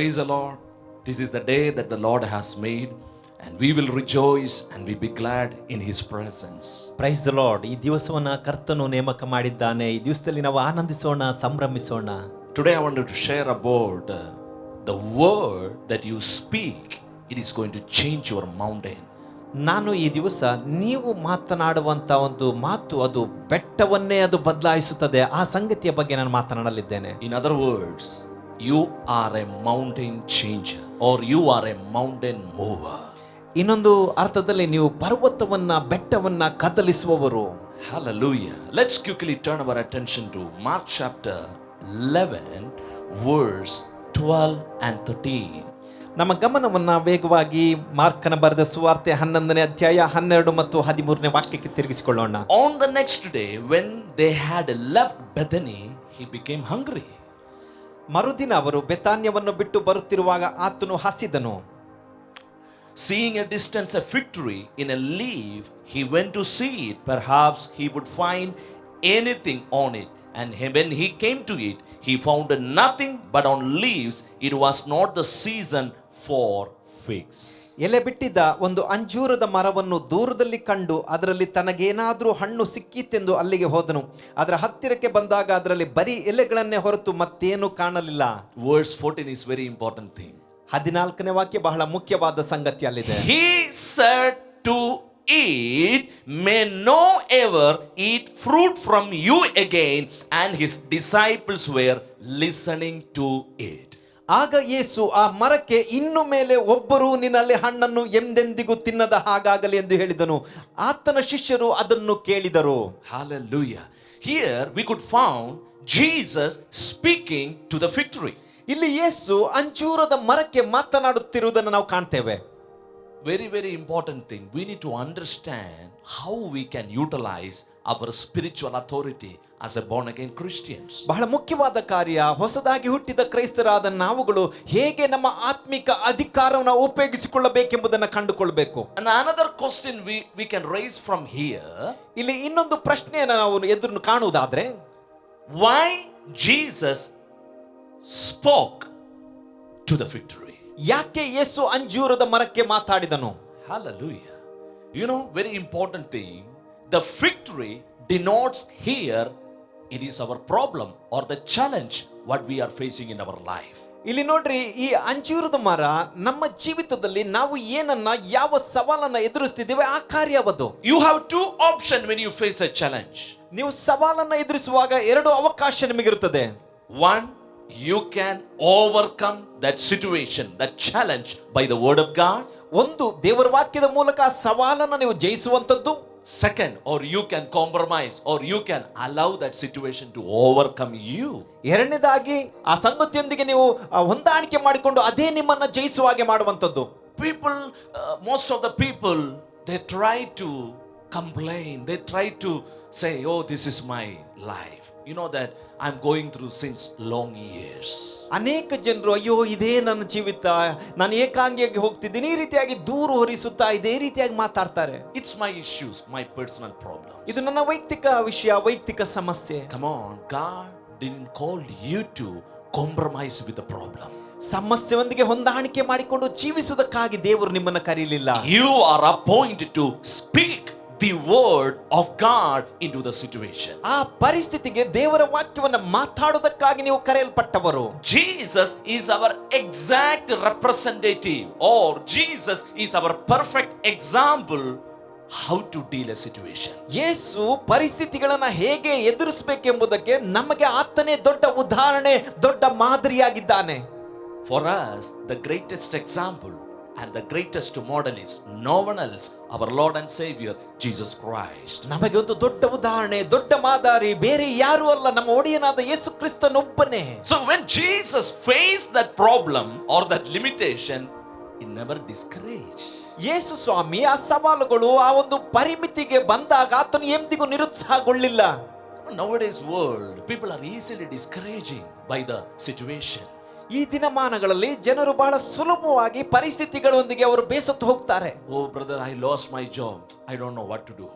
Praise the Lord. This is the day that the Lord has made, and we will rejoice and we be glad in His presence. Praise the lord. ಈ ದಿವಸವನ್ನ ಕರ್ತನು ನೇಮಕ ಮಾಡಿದ್ದಾನೆ. ಈ ದಿವಸದಲ್ಲಿ ನಾವು ಆನಂದಿಸೋಣ, ಸಂಭ್ರಮಿಸೋಣ. Today I wanted to share about the word that you speak. It is going to change your mountain. ನಾನು ಈ ದಿವಸ ನೀವು ಮಾತನಾಡುವಂತ ಒಂದು ಮಾತು ಅದು ಬೆಟ್ಟವನ್ನೇ ಅದು ಬದಲಾಯಿಸುತ್ತದೆ. ಆ ಸಂಗತಿಯ ಬಗ್ಗೆ ನಾನು ಮಾತನಾಡಲಿದ್ದೇನೆ. In other words, you are a mountain changer or you are a mountain mover. ಇನ್ನೊಂದು ಅರ್ಥದಲ್ಲಿ ನೀವು ಪರ್ವತವನ್ನ ಬೆಟ್ಟವನ್ನ ಕದಲಿಸುವವರು. Hallelujah. Let's quickly turn our attention to Mark chapter 11 verse 12 and 13. ನಮ್ಮ ಗಮನವನ್ನ ವೇಗವಾಗಿ ಮಾರ್ಕನ ಬರೆದ ಸುವಾರ್ತೆ 11ನೇ ಅಧ್ಯಾಯ 12 ಮತ್ತು 13ನೇ ವಾಕ್ಯಕ್ಕೆ ತಿರುಗಿಸಿಕೊಳ್ಳೋಣ. On the next day when they had left Bethany, he became hungry. ಮರುದಿನ ಅವರು ಬೆತಾನ್ಯವನ್ನು ಬಿಟ್ಟು ಬರುತ್ತಿರುವಾಗ ಆತನು ಹಸಿದನು. Seeing a distance a fig tree in a leaf, he went to see it. Perhaps he would find anything on it. And when he came to it, he found nothing but on leaves. It was not the season for figs. ಎಲೆ ಬಿಟ್ಟಿದ್ದ ಒಂದು ಅಂಜೂರದ ಮರವನ್ನು ದೂರದಲ್ಲಿ ಕಂಡು ಅದರಲ್ಲಿ ತನಗೇನಾದರೂ ಹಣ್ಣು ಸಿಕ್ಕಿತೆಂದು ಅಲ್ಲಿಗೆ ಹೋದನು. ಅದರ ಹತ್ತಿರಕ್ಕೆ ಬಂದಾಗ ಅದರಲ್ಲಿ ಬರೀ ಎಲೆಗಳನ್ನೇ ಹೊರತು ಮತ್ತೇನು ಕಾಣಲಿಲ್ಲ. Verse 14 is very important thing. 14ನೇ ವಾಕ್ಯ ಬಹಳ ಮುಖ್ಯವಾದ ಸಂಗತಿ ಅಲ್ಲಿದೆ. He said to it, may no ever eat fruit from you again. And his disciples were listening to it. ಆಗ ಯೇಸು ಆ ಮರಕ್ಕೆ ಇನ್ನು ಮೇಲೆ ಒಬ್ಬರು ನಿನ್ನಲ್ಲಿ ಹಣ್ಣನ್ನು ಎಂದೆಂದಿಗೂ ತಿನ್ನದ ಹಾಗಾಗಲಿ ಎಂದು ಹೇಳಿದನು. ಆತನ ಶಿಷ್ಯರು ಅದನ್ನು ಕೇಳಿದರು. Hallelujah. Here we could found Jesus speaking to the fig tree. ಇಲ್ಲಿ ಯೇಸು ಅಂಜೂರದ ಮರಕ್ಕೆ ಮಾತನಾಡುತ್ತಿರುವುದನ್ನು ನಾವು ಕಾಣ್ತೇವೆ. Very, very important thing. We need to understand how we can utilize our spiritual authority as a born again Christians. ಬಹಳ ಮುಖ್ಯವಾದ ಕಾರ್ಯ. ಹೊಸದಾಗಿ ಹುಟ್ಟಿದ ಕ್ರೈಸ್ತರಾದ ನಾವುಗಳು ಹೇಗೆ ನಮ್ಮ ಆತ್ಮಿಕ ಅಧಿಕಾರವನ್ನು ಉಪಯೋಗಿಸಿಕೊಳ್ಳಬೇಕೆಂಬುದನ್ನು ಕಂಡುಕೊಳ್ಳಬೇಕು. And another question we can raise from here. ಇಲ್ಲಿ ಇನ್ನೊಂದು ಪ್ರಶ್ನೆಯನ್ನು ನಾವು ಎದುರು ಕಾಣುವುದಾದ್ರೆ, why Jesus spoke to the fig tree? ಯಾಕೆ ಯೇಸು ಅಂಜೂರದ ಮರಕ್ಕೆ ಮಾತಾಡಿದನು? Hallelujah. You know, very important thing. The fig tree denotes here it is our problem or the challenge what we are facing in our life. ಇಲ್ಲಿ ನೋಡ್ರಿ, ಈ ಅಂಜೂರದ ಮರ ನಮ್ಮ ಜೀವಿತದಲ್ಲಿ ನಾವು ಏನನ್ನ ಯಾವ ಸವಾಲನ್ನ ಎದುರಿಸ್ತಿದ್ದೇವೆ ಆ ಕಾರ್ಯವದು. You have two options when you face a challenge. ನೀವು ಸವಾಲನ್ನ ಎದುರಿಸುವಾಗ ಎರಡು ಅವಕಾಶ ನಿಮಗಿರುತ್ತದೆ. One, you can overcome that situation, that challenge by the word of God. ಒಂದು, ದೇವರ ವಾಕ್ಯದ ಮೂಲಕ ಆ ಸವಾಲನ್ನ ನೀವು ಜಯಿಸುವಂತದ್ದು. Second, or you can compromise or you can allow that situation to overcome you. ಎರಡನೇದಾಗಿ ಆ ಸಂಗತಿಯೊಂದಿಗೆ ನೀವು ಹೊಂದಾಣಿಕೆ ಮಾಡಿಕೊಂಡು ಅದೇ ನಿಮ್ಮನ್ನ ಜಯಿಸುವ ಹಾಗೆ ಮಾಡುವಂತದ್ದು. People, most of the people, they try to complain. They try to say, oh, this is my life. You know that I'm going through since long years. ಅನೇಕ ಜನರು ಅಯ್ಯೋ ಇದೇ ನನ್ನ ಜೀವಿತ, ನಾನು ಏಕಾಂಗಿಯಾಗಿ ಹೋಗ್ತಿದ್ದೀನಿ, ಈ ರೀತಿಯಾಗಿ ದೂರ ಹೊರಿಸುತ್ತಾ ಇದೇ ರೀತಿಯಾಗಿ ಮಾತಾಡ್ತಾರೆ. It's my issues, my personal problems. ಇದು ನನ್ನ ವೈಯಕ್ತಿಕ ವಿಷಯ, ವೈಯಕ್ತಿಕ ಸಮಸ್ಯೆ. Come on, God didn't call you to compromise with the problem. ಸಮಸ್ಯೆಯೊಂದಿಗೆ ಹೊಂದಾಣಿಕೆ ಮಾಡಿಕೊಂಡು ಜೀವಿಸುವುದಕ್ಕಾಗಿ ದೇವರು ನಿಮ್ಮನ್ನ ಕರೀಲಿಲ್ಲ. You are appointed to speak the word of God into the situation. ಆ ಪರಿಸ್ಥಿತಿಗೆ ದೇವರ ವಾಕ್ಯವನ್ನು ಮಾತಾಡುವುದಕ್ಕಾಗಿ ನೀವು ಕರೆಯಲ್ಪಟ್ಟವರು. Jesus is our exact representative, or Jesus is our perfect example how to deal a situation. ಯೇಸು ಪರಿಸ್ಥಿತಿಗಳನ್ನ ಹೇಗೆ ಎದುರಿಸಬೇಕೆಂಬುದಕ್ಕೆ ನಮಗೆ ಆತನೇ ದೊಡ್ಡ ಉದಾಹರಣೆ, ದೊಡ್ಡ ಮಾದರಿಯಾಗಿದ್ದಾನೆ. For us, the greatest example and the greatest model is no one else, our Lord and Savior Jesus Christ. ನಮಗೆ ಒಂದು ದೊಡ್ಡ ಉದಾಹರಣೆ, ದೊಡ್ಡ ಮಾದರಿ ಬೇರೆ ಯಾರು ಅಲ್ಲ, ನಮ್ಮ ಒಡೆಯನಾದ ಯೇಸು ಕ್ರಿಸ್ತನೊಬ್ಬನೇ. So when Jesus faced that problem or that limitation, he never discouraged. ಯೇಸು ಸ್ವಾಮಿ ಆ ಸವಾಲುಗಳು, ಆ ಒಂದು ಪರಿಮಿತಿಗೆ ಬಂದಾಗ ಆತನು ಎಂದಿಗೂ ನಿರುತ್ಸಾಹಗೊಳ್ಳಿಲ್ಲ. Nowadays world, people are easily discouraging by the situation. ಈ ದಿನಮಾನಗಳಲ್ಲಿ ಜನರು ಬಹಳ ಸುಲಭವಾಗಿ ಪರಿಸ್ಥಿತಿಗಳೊಂದಿಗೆ ಅವರು ಬೇಸತ್ತು ಹೋಗ್ತಾರೆ. Oh brother, I lost my job. I don't know what to do.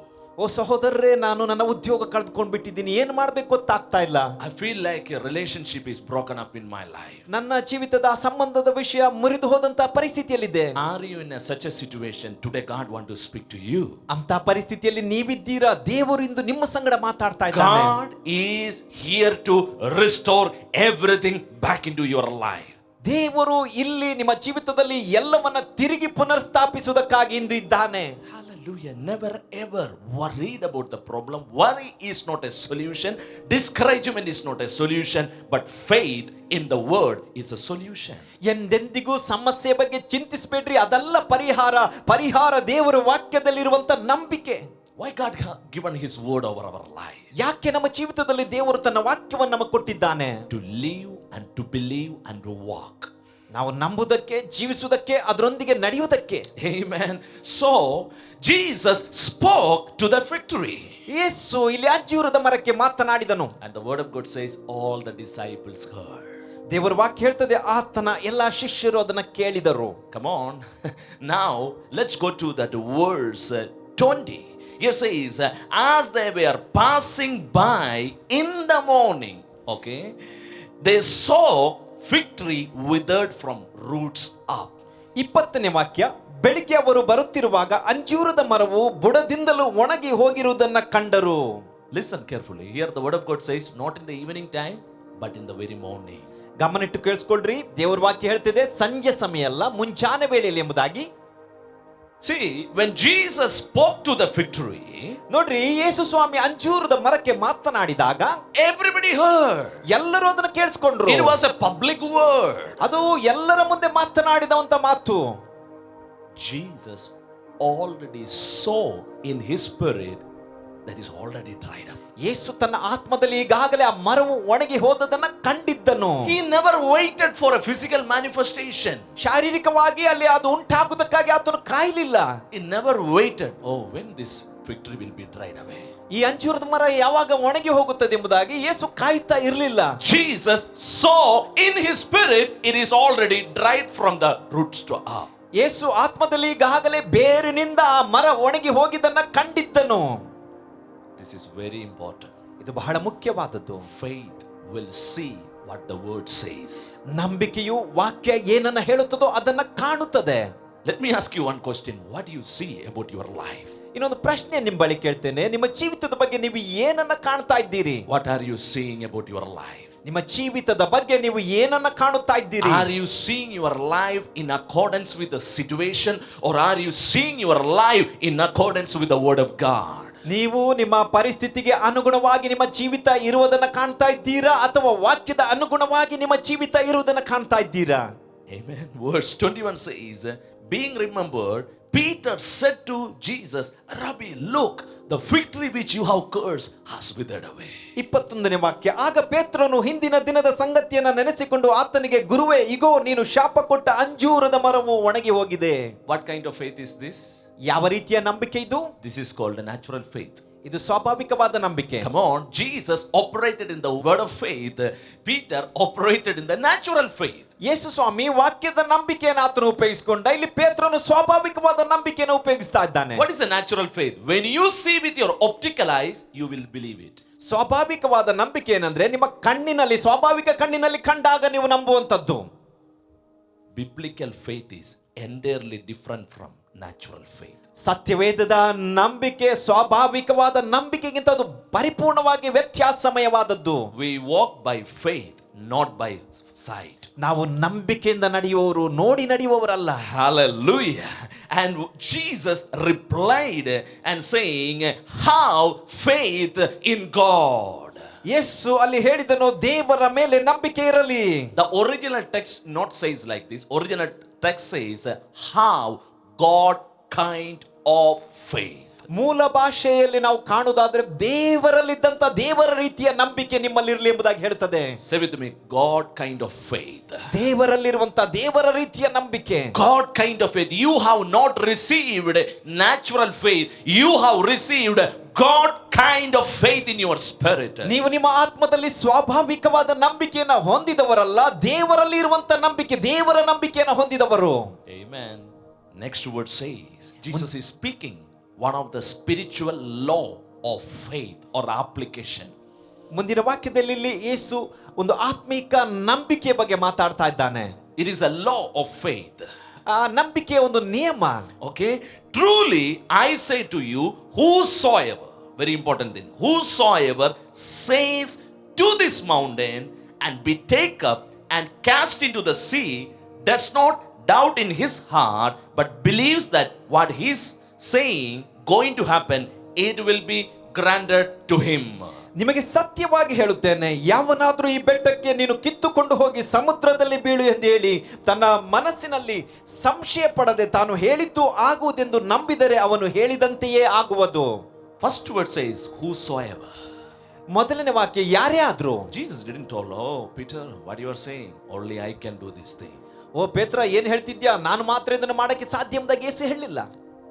ಓ ಸಹೋದರರೇ, ನಾನು ನನ್ನ ಉದ್ಯೋಗ ಕಳೆದುಕೊಂಡು ಬಿಟ್ಟಿದ್ದೀನಿ, ಏನು ಮಾಡಬೇಕು ಗೊತ್ತಾಗ್ತಾ ಇಲ್ಲ. I feel like a relationship is broken up in my life. ನನ್ನ ಜೀವಿತದ ಸಂಬಂಧದ ವಿಷಯ ಮುರಿದು ಹೋದಂತ ಪರಿಸ್ಥಿತಿಯಲ್ಲಿದೆ. Are you in such a situation? Today God want to speak to you. ಅಂತ ಪರಿಸ್ಥಿತಿಯಲ್ಲಿ ನೀವಿದ್ದೀರಾ? ದೇವರು ಇಂದು ನಿಮ್ಮ ಸಂಗಡ ಮಾತಾಡ್ತಾ ಇದ್ದಾನೆ. God is here to restore everything back into your life. ದೇವರು ಇಲ್ಲಿ ನಿಮ್ಮ ಜೀವಿತದಲ್ಲಿ ಎಲ್ಲವನ್ನ ತಿರುಗಿ ಪುನರ್ಸ್ಥಾಪಿಸುವುದಕ್ಕಾಗಿ ಇಂದು ಇದ್ದಾನೆ. Hallelujah. Never ever worried about the problem. Worry is not a solution. Discouragement is not a solution. But faith in the word is a solution. ಎಂದೆಂದಿಗೂ ಸಮಸ್ಯೆ ಬಗ್ಗೆ ಚಿಂತಿಸಬೇಡ್ರಿ, ಅದಲ್ಲ ಪರಿಹಾರ ದೇವರ ವಾಕ್ಯದಲ್ಲಿರುವಂತ ನಂಬಿಕೆ. Why God given his word over our life? ಯಾಕೆ ನಮ್ಮ ಜೀವಿತದಲ್ಲಿ ದೇವರು ತನ್ನ ವಾಕ್ಯವನ್ನು ನಮಗೆ ಕೊಟ್ಟಿದ್ದಾನೆ? To live and to believe and to walk. ನಾವು ನಂಬುವುದಕ್ಕೆ, ಜೀವಿಸುವುದಕ್ಕೆ, ಅದರೊಂದಿಗೆ ನಡೆಯುವುದಕ್ಕೆ. Amen. So Jesus spoke to the fig tree. ಯೇಸು ಇಲ್ಲಿ ಅಂಜೂರದ ಮರಕ್ಕೆ ಮಾತನಾಡಿದನು. And the word of God says all the disciples heard. ದೇವರ ವಾಕ್ಯ ಹೇಳ್ತದೆ, ಆತನ ಎಲ್ಲಾ ಶಿಷ್ಯರು ಅದನ್ನ ಕೇಳಿದರು. Come on. Now let's go to that verse 20. Here says, as they were passing by in the morning, okay, they saw fig tree withered from roots up. 20ನೇ ವಾಕ್ಯ, ಬೆಳಿಗ್ಗೆ ಅವರು ಬರುತ್ತಿರುವಾಗ ಅಂಜೂರದ ಮರವು ಬುಡದಿಂದಲೂ ಒಣಗಿ ಹೋಗಿರುವುದನ್ನು ಕಂಡರು. Listen carefully. Here the word of God says, not in the evening time, but in the very morning. ಗಮನಿಟ್ಟು ಕೇಳಿಸ್ಕೊಳ್ರಿ, ದೇವರ ವಾಕ್ಯ ಹೇಳ್ತಿದೆ ಸಂಜೆ ಸಮಯ ಅಲ್ಲ, ಮುಂಜಾನೆ ವೇಳೆಯಲ್ಲಿ ಎಂಬುದಾಗಿ. See, when Jesus spoke to the fig tree, ನೋಡ್ರಿ, ಯೇಸು ಸ್ವಾಮಿ ಅಂಜೂರದ ಮರಕ್ಕೆ ಮಾತನಾಡಿದಾಗ everybody heard. ಎಲ್ಲರೂ ಅದನ್ನು ಕೇಳಿಸ್ಕೊಂಡ್ರು. It was a public word. ಅದು ಎಲ್ಲರ ಮುಂದೆ ಮಾತನಾಡಿದಂತ ಮಾತು. Jesus already saw in his spirit that is already dried up. ಯೇಸು ತನ್ನ ಆತ್ಮದಲ್ಲಿ ಈಗಾಗಲೇ ಆ ಮರವು ಒಣಗಿ ಹೋದದನ್ನ ಕಂಡಿದ್ದನು. He never waited for a physical manifestation. ಶಾರೀರಿಕವಾಗಿ ಅಲ್ಲಿ ಅದು ಉಂಟಾಗುವುದಕ್ಕಾಗಿ ಆತನು ಕಾಯಲಿಲ್ಲ. He never waited. Oh, when this fig tree will be dried away. ಈ ಅಂಜೂರದ ಮರ ಯಾವಾಗ ಒಣಗಿ ಹೋಗುತ್ತದೆ ಎಂಬುದಾಗಿ ಯೇಸು ಕಾಯುತ್ತಾ ಇರಲಿಲ್ಲ. Jesus saw in his spirit it is already dried from the roots to up. ಯೇಸು ಆತ್ಮದಲ್ಲಿ ಈಗಾಗಲೇ ಬೇರಿನಿಂದ ಆ ಮರ ಒಣಗಿ ಹೋಗಿದ್ದನ್ನ ಕಂಡಿದ್ದನು. This is very important. ಇದು ಬಹಳ ಮುಖ್ಯವಾದದ್ದು. Faith will see what the word says. ನಂಬಿಕೆಯು ವಾಕ್ಯ ಏನನ್ನ ಹೇಳುತ್ತದೋ ಅದನ್ನ ಕಾಣುತ್ತದೆ. Let me ask you one question. What do you see about your life? ಇನ್ನೊಂದು ಪ್ರಶ್ನೆ ನಿಮ್ಮ ಬಳಿ ಕೇಳ್ತೇನೆ, ನಿಮ್ಮ ಜೀವಿತದ ಬಗ್ಗೆ ನೀವು ಏನನ್ನ ಕಾಣ್ತಾ ಇದ್ದೀರಿ? What are you seeing about your life? ನಿಮ್ಮ ಜೀವಿತದ ಬಗ್ಗೆ ನೀವು ಏನನ್ನ ಕಾಣುತ್ತಾ ಇದ್ದೀರಿ? Are you seeing your life in accordance with the situation, or are you seeing your life in accordance with the word of God? ನೀವು ನಿಮ್ಮ ಪರಿಸ್ಥಿತಿಗೆ ಅನುಗುಣವಾಗಿ ನಿಮ್ಮ ಜೀವಿತ ಇರುವುದನ್ನು ಕಾಣ್ತಾ ಇದ್ದೀರಾ, ಅಥವಾ ವಾಕ್ಯದ ಅನುಗುಣವಾಗಿ ನಿಮ್ಮ ಜೀವಿತ ಇರುವುದನ್ನು ಕಾಣ್ತಾ ಇದ್ದೀರಾ? Amen. Verse 21 says, being remembered, Peter said to Jesus, Rabbi, look, the fig tree which you have cursed has withered away. 21ನೇ ವಾಕ್ಯ, ಆಗ ಪೇತ್ರನು ಹಿಂದಿನ ದಿನದ ಸಂಗತಿಯನ್ನು ನೆನೆಸಿಕೊಂಡು ಆತನಿಗೆ, ಗುರುವೇ, ಇಗೋ ನೀನು ಶಾಪ ಕೊಟ್ಟ ಅಂಜೂರದ ಮರವು ಒಣಗಿ ಹೋಗಿದೆ. What kind of faith is this? ಯಾವ ರೀತಿಯ ನಂಬಿಕೆ ಇದು? This is called a natural faith. ಇದು ಸ್ವಾಭಾವಿಕವಾದ ನಂಬಿಕೆ. Come on, Jesus operated in the word of faith. Peter operated in the natural faith. ಯೇಸು ಸ್ವಾಮಿ ವಾಕ್ಯದ ನಂಬಿಕೆಯನ್ನು ಆತನು ಉಪಯೋಗಿಸಿಕೊಂಡ, ಇಲ್ಲಿ ಪೇತ್ರನು ಸ್ವಾಭಾವಿಕವಾದ ನಂಬಿಕೆಯನ್ನು ಉಪಯೋಗಿಸ್ತಾ ಇದ್ದಾನೆ. What is a natural faith? When you see with your optical eyes, you will believe it. ಸ್ವಾಭಾವಿಕವಾದ ನಂಬಿಕೆ ಏನಂದ್ರೆ ನಿಮ್ಮ ಕಣ್ಣಿನಲ್ಲಿ, ಸ್ವಾಭಾವಿಕ ಕಣ್ಣಿನಲ್ಲಿ ಕಂಡಾಗ ನೀವು ನಂಬುವಂತದ್ದು. Biblical faith is entirely different from natural faith. ಸತ್ಯವೇದದ ನಂಬಿಕೆ ಸ್ವಾಭಾವಿಕವಾದ ನಂಬಿಕೆಗಿಂತ ಅದು ಪರಿಪೂರ್ಣವಾಗಿ ವ್ಯತ್ಯಾಸಮಯವಾದದ್ದು. We walk by faith, not by sight. ನಾವು ನಂಬಿಕೆಯಿಂದ ನಡೆಯುವವರು, ನೋಡಿ ನಡೆಯುವವರಲ್ಲ. Hallelujah. And Jesus replied and saying, have faith in God. ಯೇಸು ಅಲ್ಲಿ ಹೇಳಿದನು, ದೇವರ ಮೇಲೆ ನಂಬಿಕೆ ಇರಲಿ. The original text not says like this. Original text says, have God kind of faith. ಮೂಲ ಭಾಷೆಯಲ್ಲಿ ನಾವು ಕಾಣುವುದಾದ್ರೆ ದೇವರಲ್ಲಿದ್ದಂತ ದೇವರ ರೀತಿಯ ನಂಬಿಕೆ ನಿಮ್ಮಲ್ಲಿರಲಿ ಎಂಬುದಾಗಿ ಹೇಳ್ತದೆ. Say with me, God kind of faith. ದೇವರಲ್ಲಿರುವಂತ ದೇವರ ರೀತಿಯ ನಂಬಿಕೆ. God kind of faith. You have not received natural faith. You have received God kind of faith in your spirit. ನೀವು ನಿಮ್ಮ ಆತ್ಮದಲ್ಲಿ ಸ್ವಾಭಾವಿಕವಾದ ನಂಬಿಕೆಯನ್ನು ಹೊಂದಿದವರಲ್ಲ, ದೇವರಲ್ಲಿ ಇರುವಂತ ನಂಬಿಕೆ, ದೇವರ ನಂಬಿಕೆಯನ್ನು ಹೊಂದಿದವರು. Amen. Next word says, Jesus is speaking one of the spiritual law of faith or application. ಮುಂದಿನ ವಾಕ್ಯದಲ್ಲಿ ಇಲ್ಲಿ ಯೇಸು ಒಂದು ಆತ್ಮಿಕ ನಂಬಿಕೆಯ ಬಗ್ಗೆ ಮಾತಾಡ್ತಾ ಇದ್ದಾನೆ. It is a law of faith. ಆ ನಂಬಿಕೆಯ ಒಂದು ನಿಯಮ. Okay, truly I say to you, whosoever, very important thing, whosoever says to this mountain and be taken up and cast into the sea, does not doubt in his heart, but believes that what he is saying going to happen, it will be granted to him. ನಿಮಗೆ ಸತ್ಯವಾಗಿ ಹೇಳುತ್ತೇನೆ, ಯಾವನಾದ್ರೂ ಈ ಬೆಟ್ಟಕ್ಕೆ ನೀನು ಕಿತ್ತುಕೊಂಡು ಹೋಗಿ ಸಮುದ್ರದಲ್ಲಿ ಬೀಳು ಎಂದು ಹೇಳಿ ತನ್ನ ಮನಸ್ಸಿನಲ್ಲಿ ಸಂಶಯ ಪಡದೆ ತಾನು ಹೇಳಿದ್ದು ಆಗುವುದೆಂದು ನಂಬಿದರೆ ಅವನು ಹೇಳಿದಂತೆಯೇ ಆಗುವುದು. First word says whosoever. ಮೊದಲನೇ ವಾಕ್ಯ ಯಾರೇ ಆದ್ರೂ. Jesus didn't tell, oh Peter, what you are saying, only I can do this thing. ಓ ಪೇತ್ರ, ಏನ್ ಹೇಳ್ತಿದ್ಯಾ, ನಾನು ಮಾತ್ರ ಇದನ್ನು ಮಾಡಕ್ಕೆ ಸಾಧ್ಯ ಎಂಬುದಾಗಿ ಯೇಸು ಹೇಳಿಲ್ಲ.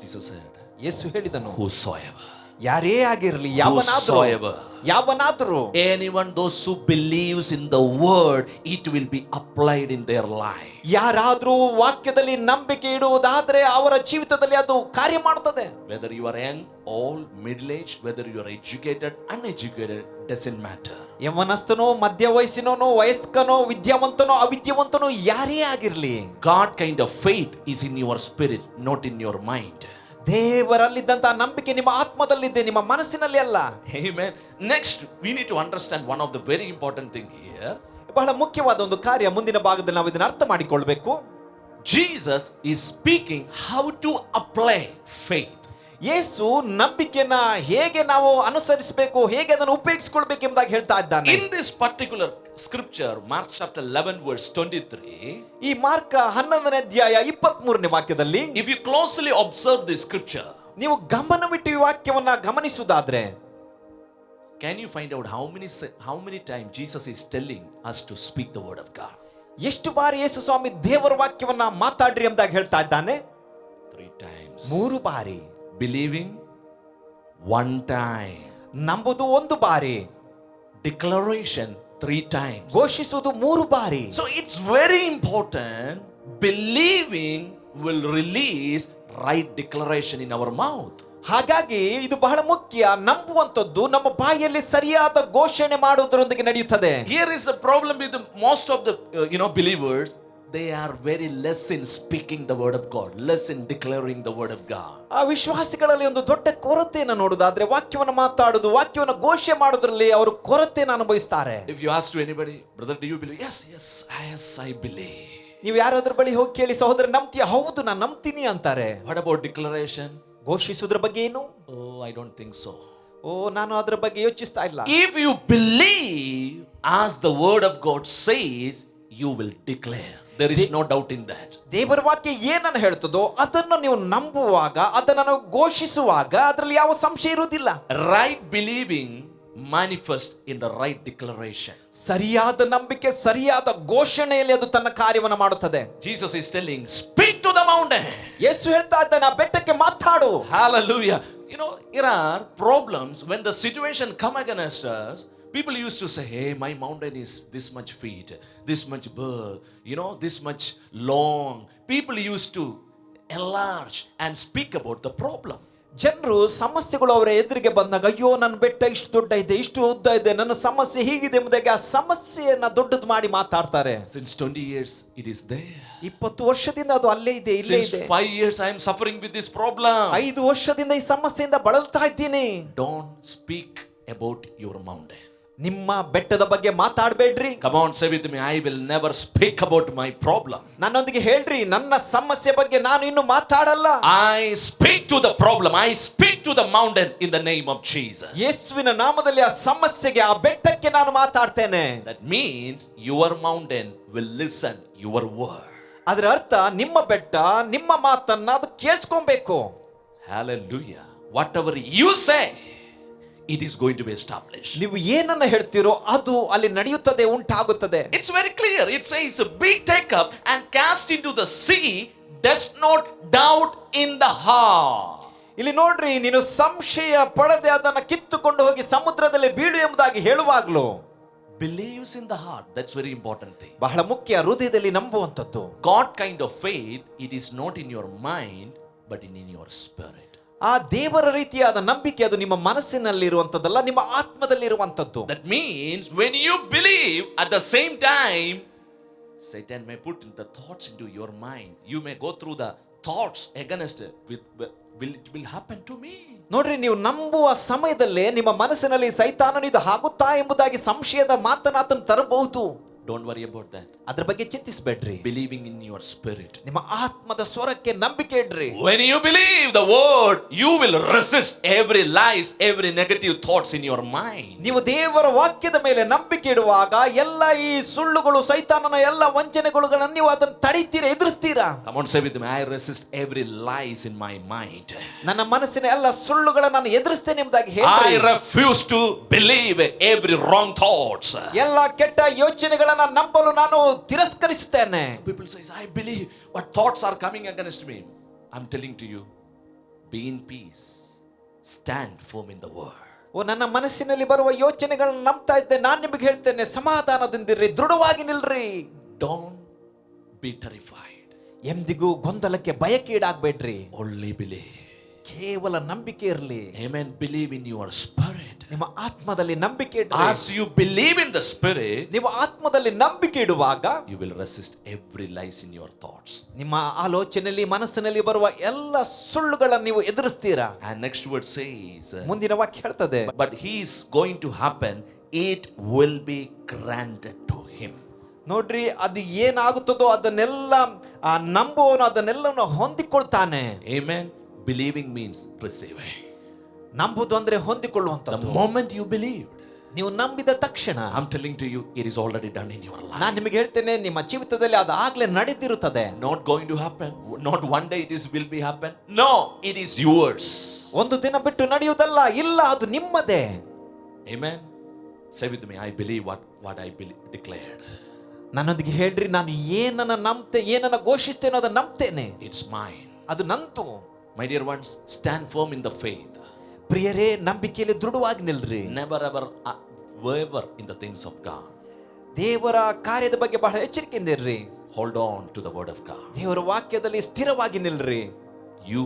Jesus said, ಯೇಸು ಹೇಳಿದನು, whosoever. ಯಾರೇ ಆಗಿರಲಿ, Whosoever. ಯಾವನಾದ್ರೂ. Anyone, those who believes in the word, it will be applied in their life. ಯಾರಾದ್ರೂ ವಾಕ್ಯದಲ್ಲಿ ನಂಬಿಕೆ ಇಡುವುದಾದ್ರೆ ಅವರ ಜೀವಿತದಲ್ಲಿ ಅದು ಕಾರ್ಯ ಮಾಡುತ್ತದೆ. Whether you are young, old, middle-aged, whether you are educated, uneducated, doesn't matter. ಯವನಸ್ಥನೋ, ಮಧ್ಯ ವಯಸ್ಸಿನೋ, ವಯಸ್ಕನೋ, ವಿದ್ಯಾವಂತನೋ, ಅವಿದ್ಯಾವಂತನೋ, ಯಾರೇ ಆಗಿರ್ಲಿ, God kind of faith is in your spirit, not in your mind. ದೇವರಲ್ಲಿದ್ದಂತಹ ನಂಬಿಕೆ ನಿಮ್ಮ ಆತ್ಮದಲ್ಲಿದೆ, ನಿಮ್ಮ ಮನಸ್ಸಿನಲ್ಲಿ ಅಲ್ಲ. Amen. Next, we need to understand one of the very important thing here. ಬಹಳ ಮುಖ್ಯವಾದ ಒಂದು ಕಾರ್ಯ ಮುಂದಿನ ಭಾಗದಲ್ಲಿ ನಾವು ಇದನ್ನು ಅರ್ಥ ಮಾಡಿಕೊಳ್ಬೇಕು. Jesus is speaking how to apply faith. ಯೇಸು ನಂಬಿಕೆನ ಹೇಗೆ ನಾವು ಅನುಸರಿಸಬೇಕು, ಹೇಗೆ ಅದನ್ನು ಉಪಯೋಗಿಸಿಕೊಳ್ಬೇಕು ಎಂಬುದಾಗಿ ಹೇಳ್ತಾ ಇದ್ದಾನೆ. In this particular scripture, Mark chapter 11 verse 23, ಈ ಮಾರ್ಕ 11ನೇ ಅಧ್ಯಾಯ 23ನೇ ವಾಕ್ಯದಲ್ಲಿ, if you closely observe this scripture, ನೀವು ಗಮನವಿಟ್ಟು ಈ ವಾಕ್ಯವನ್ನ ಗಮನಿಸುವುದಾದ್ರೆ, can you find out how many times Jesus is telling us to speak the word of God? ಎಷ್ಟು ಬಾರಿ ಯೇಸು ಸ್ವಾಮಿ ದೇವರ ವಾಕ್ಯವನ್ನ ಮಾತಾಡ್ರಿ ಎಂಬುದಾಗಿ ಹೇಳ್ತಾ ಇದ್ದಾನೆ? 3 times. 3 ಬಾರಿ. Believing 1 time. ನಂಬುದು 1 ಬಾರಿ. Declaration 3 times. ಘೋಷಿಸುವುದು 3 ಬಾರಿ. So it's very important. Believing will release right declaration in our mouth. ಹಾಗಾಗಿ ಇದು ಬಹಳ ಮುಖ್ಯ. ನಂಬುವಂತದ್ದು ನಮ್ಮ ಬಾಯಲ್ಲಿ ಸರಿಯಾದ ಘೋಷಣೆ ಮಾಡುವುದರೊಂದಿಗೆ ನಡೆಯುತ್ತದೆ. Here is the problem with most of the believers. They are very less in speaking the word of God, less in declaring the word of God. ಆ ವಿಶ್ವಾಸಿಗಳಲ್ಲಿ ಒಂದು ದೊಡ್ಡ ಕೊರತೆಯನ್ನು ನೋಡುವುದಾದ್ರೆ ವಾಕ್ಯವನ್ನು ಮಾತಾಡುವುದು, ವಾಕ್ಯವನ್ನು ಘೋಷಣೆ ಮಾಡುವುದರಲ್ಲಿ ಅವರು ಕೊರತೆಯನ್ನು ಅನುಭವಿಸ್ತಾರೆ. If you ask to anybody, brother, do you believe? Yes, I believe. ನೀವು ಯಾರಾದ್ರ ಬಳಿ ಹೋಗಿ ಕೇಳಿ, ಸಹೋದರ ನಂಬ್ತೀಯ? ಹೌದು, ನಾನು ನಂಬ್ತೀನಿ ಅಂತಾರೆ. What about declaration? ಘೋಷಿಸುವುದರ ಬಗ್ಗೆ ಏನು? Oh, I don't think so. ನಾನು ಅದರ ಬಗ್ಗೆ ಯೋಚಿಸ್ತಾ ಇಲ್ಲ. If you believe as the word of God says, you will declare. There is no doubt in that. ದೇವರ ವಾಕ್ಯ ಏನನ್ನು ಹೇಳ್ತದೋ ಅದನ್ನು ನೀವು ನಂಬುವಾಗ, ಅದನ್ನು ಘೋಷಿಸುವಾಗ ಅದರಲ್ಲಿ ಯಾವ ಸಂಶಯ ಇರುವುದಿಲ್ಲ. Right believing manifest in the right declaration. ಸರಿಯಾದ ನಂಬಿಕೆ ಸರಿಯಾದ ಘೋಷಣೆಯಲ್ಲಿ ಅದು ತನ್ನ ಕಾರ್ಯವನ್ನು ಮಾಡುತ್ತದೆ. Jesus is telling, speak to the mountain. ಯೇಸು ಹೇಳ್ತಾ ಇದ್ದಾನೆ, ಆ ಬೆಟ್ಟಕ್ಕೆ ಮಾತಾಡು. Hallelujah. There are problems when the situation come against us. People used to say, hey, my mountain is this much feet, this much birth, this much long. People used to enlarge and speak about the problem. ಜನರು ಸಮಸ್ಯೆಗಳು ಅವರ ಎದುರಿಗೆ ಬಂದಾಗ, ಅಯ್ಯೋ ನನ್ನ ಬೆಟ್ಟ ಇಷ್ಟು ದೊಡ್ಡ ಇದೆ, ಇಷ್ಟು ಉದ್ದ ಇದೆ, ನನ್ನ ಸಮಸ್ಯೆ ಹೀಗಿದೆ ಎಂಬುದಾಗಿ ಆ ಸಮಸ್ಯೆಯನ್ನ ದೊಡ್ಡದು ಮಾಡಿ ಮಾತಾಡ್ತಾರೆ. Since 20 years it is there. 20 ವರ್ಷದಿಂದ ಅದು ಅಲ್ಲೇ ಇದೆ, ಇಲ್ಲೇ ಇದೆ. Since 5 years I am suffering with this problem. 5 ವರ್ಷದಿಂದ ಈ ಸಮಸ್ಯೆಯಿಂದ ಬಳಲ್ತಾ ಇದ್ದೀನಿ. Don't speak about your mountain. ನಿಮ್ಮ ಬೆಟ್ಟದ ಬಗ್ಗೆ ಮಾತಾಡಬೇಡ್ರಿ. Come on, say with me, I will never speak about my problem. ನನ್ನೊಂದಿಗೆ ಹೇಳ್ರಿ, ನನ್ನ ಸಮಸ್ಯೆ ಬಗ್ಗೆ ನಾನು ಇನ್ನು ಮಾತಾಡಲ್ಲ. I speak to the problem. I speak to the mountain in the name of Jesus. ಯೇಸುವಿನ ನಾಮದಲ್ಲಿ ಆ ಸಮಸ್ಯೆಗೆ, ಆ ಬೆಟ್ಟಕ್ಕೆ ನಾನು ಮಾತಾಡ್ತೇನೆ. That means your mountain will listen your word. ಅದರ ಅರ್ಥ ನಿಮ್ಮ ಬೆಟ್ಟ ನಿಮ್ಮ ಮಾತನ್ನ ಅದು ಕೇಳಿಸ್ಕೊಬೇಕು. Hallelujah. Whatever you say, it is going to be established. ನೀವು ಏನನ್ನ ಹೇಳ್ತೀರೋ ಅದು ಅಲ್ಲಿ ನಡೆಯುತ್ತದೆ, ಉಂಟಾಗುತ್ತದೆ. It's very clear. It says, be taken up and cast into the sea, does not doubt in the heart. ಇಲ್ಲಿ ನೋಡ್ರಿ, ನೀನು ಸಂಶಯ ಪಡದೆ ಅದನ್ನ ಕಿತ್ತುಕೊಂಡು ಹೋಗಿ ಸಮುದ್ರದಲ್ಲಿ ಬೀಳು ಎಂಬುದಾಗಿ ಹೇಳುವಾಗ್ಲೂ Believes in the heart. That's very important thing. ಬಹಳ ಮುಖ್ಯ, ಹೃದಯದಲ್ಲಿ ನಂಬುವಂತದ್ದು. God kind of faith, it is not in your mind but in your spirit. ಆ ದೇವರ ರೀತಿಯಾದ ನಂಬಿಕೆ ಅದು ನಿಮ್ಮ ಮನಸ್ಸಿನಲ್ಲಿರುವಂತದ್ದಲ್ಲ, ನಿಮ್ಮ ಆತ್ಮದಲ್ಲಿರುವಂತದ್ದು. That means when you believe, at the same time Satan may put the thoughts into your mind. You may go through the thoughts against it. It will happen to me. ನೋಡ್ರಿ, ನೀವು ನಂಬುವ ಸಮಯದಲ್ಲೇ ನಿಮ್ಮ ಮನಸ್ಸಿನಲ್ಲಿ ಸೈತಾನನು ಇದು ಆಗುತ್ತಾ ಎಂಬುದಾಗಿ ಸಂಶಯದ ಮಾತನಾತನು ತರಬಹುದು. Don't worry about that. ಅದ್ರ ಬಗ್ಗೆ ಚಿಂತಿಸಬೇಡ್ರಿ. Believing in your spirit. ನಿಮ್ಮ ಆತ್ಮದ ಸ್ವರಕ್ಕೆ ನಂಬಿಕೆ ಇಡ್ರಿ. When you believe the word, you will resist every lies, every negative thoughts in your mind. ನೀವು ದೇವರ ವಾಕ್ಯದ ಮೇಲೆ ನಂಬಿಕೆ ಇಡುವಾಗ ಎಲ್ಲ ಈ ಸುಳ್ಳುಗಳು, ಸೈತಾನನ ಎಲ್ಲ ವಂಚನೆಗಳನ್ನು ನೀವು ಅದನ್ನು ತಡೀತೀರಾ, ಎದುರಿಸ್ತೀರಾ. Come on, say with me, I resist every lies in my mind. ನನ್ನ ಮನಸ್ಸಿನ ಎಲ್ಲ ಸುಳ್ಳುಗಳನ್ನು ನಾನು ಎದುರಿಸ್ತೇನೆ ಎಂಬುದಾಗಿ ಹೇಳಿ. I refuse to believe every wrong thoughts. ಎಲ್ಲ ಕೆಟ್ಟ ಯೋಚನೆಗಳನ್ನು ನಂಬಲು ನಾನು ತಿರಸ್ಕರಿಸುತ್ತೇನೆ. People say, I believe, but thoughts are coming against me. I'm telling to you, be in peace, stand firm in the word. ನನ್ನ ಮನಸ್ಸಿನಲ್ಲಿ ಬರುವ ಯೋಚನೆಗಳನ್ನು ನಂಬ್ತಾ ಇದ್ದೆ, ನಾನು ನಿಮಗೆ ಹೇಳ್ತೇನೆ, ಸಮಾಧಾನದಿಂದಿರ್ರಿ, ದೃಢವಾಗಿ ನಿಲ್ರಿ. Don't be terrified. ಎಂದಿಗೂ ಗೊಂದಲಕ್ಕೆ ಭಯಕ್ಕೀಡಾಗಬೇಡ್ರಿ. Only believe. ಕೇವಲ ನಂಬಿಕೆ ಇರಲಿ. Amen. Believe in your spirit. ನಿಮ್ಮ ಆತ್ಮದಲ್ಲಿ ನಂಬಿಕೆ ಇಡ್ರಿ. As you believe in the spirit, ನೀವು ಆತ್ಮದಲ್ಲಿ ನಂಬಿಕೆ ಇಡುವಾಗ you will resist every lies in your thoughts. ನಿಮ್ಮ ಆಲೋಚನೆಯಲ್ಲಿ, ಮನಸ್ಸಿನಲ್ಲಿ ಬರುವ ಎಲ್ಲ ಸುಳ್ಳುಗಳನ್ನು ನೀವು ಎದುರಿಸ್ತೀರಾ. And next word says, ಮುಂದಿನ ವಾಕ್ಯ ಹೇಳ್ತದೆ, but he is going to happen, it will be granted to him. ನೋಡ್ರಿ, ಅದು ಏನಾಗುತ್ತದೋ ಅದನ್ನೆಲ್ಲ ನಂಬುವವನು ಅದನ್ನೆಲ್ಲವನ್ನು ಹೊಂದಿಕೊಳ್ತಾನೆ. Amen. Believing means receiving. ನಂಬುದು ಅಂದ್ರೆ ಹೊಂದಿಕೊಳ್ಳುವಂತದ್ದು. The moment you believed, ನೀವು ನಂಬಿದ ತಕ್ಷಣ, I'm telling to you, it is already done in your life. ನಾನು ನಿಮಗೆ ಹೇಳ್ತೇನೆ, ನಿಮ್ಮ ಜೀವಿತದಲ್ಲಿ ಅದು ಆಗ್ಲೇ ನಡೆದಿರುತ್ತದೆ. Not going to happen. Not one day it will be happen. No, it is yours. ಒಂದು ದಿನ ಬಿಟ್ಟು ನಡೆಯುವುದಲ್ಲ, ಇಲ್ಲ, ಅದು ನಿಮ್ಮದೇ. Amen. Say with me, I believe what I declared. ನನ್ನೊಂದಿಗೆ ಹೇಳ್ರಿ, ನಾನು ಏನನ್ನ ಘೋಷಿಸ್ತೇನೋ ಅದನ್ನ ನಂಬ್ತೇನೆ. It's mine. ಅದು ನಂತು. My dear ones, stand firm in the faith. ಪ್ರಿಯರೇ, ನಂಬಿಕೆಯಲ್ಲಿ ದೃಢವಾಗಿ ನಿಲ್ರಿ. Never ever waver in the things of God. ದೇವರ ಕಾರ್ಯದ ಬಗ್ಗೆ ಬಹಳ ಎಚ್ಚರಿಕೆಯಿಂದ ಇರ್ರಿ. Hold on to the word of God. ದೇವರ ವಾಕ್ಯದಲ್ಲಿ ಸ್ಥಿರವಾಗಿ ನಿಲ್ರಿ. You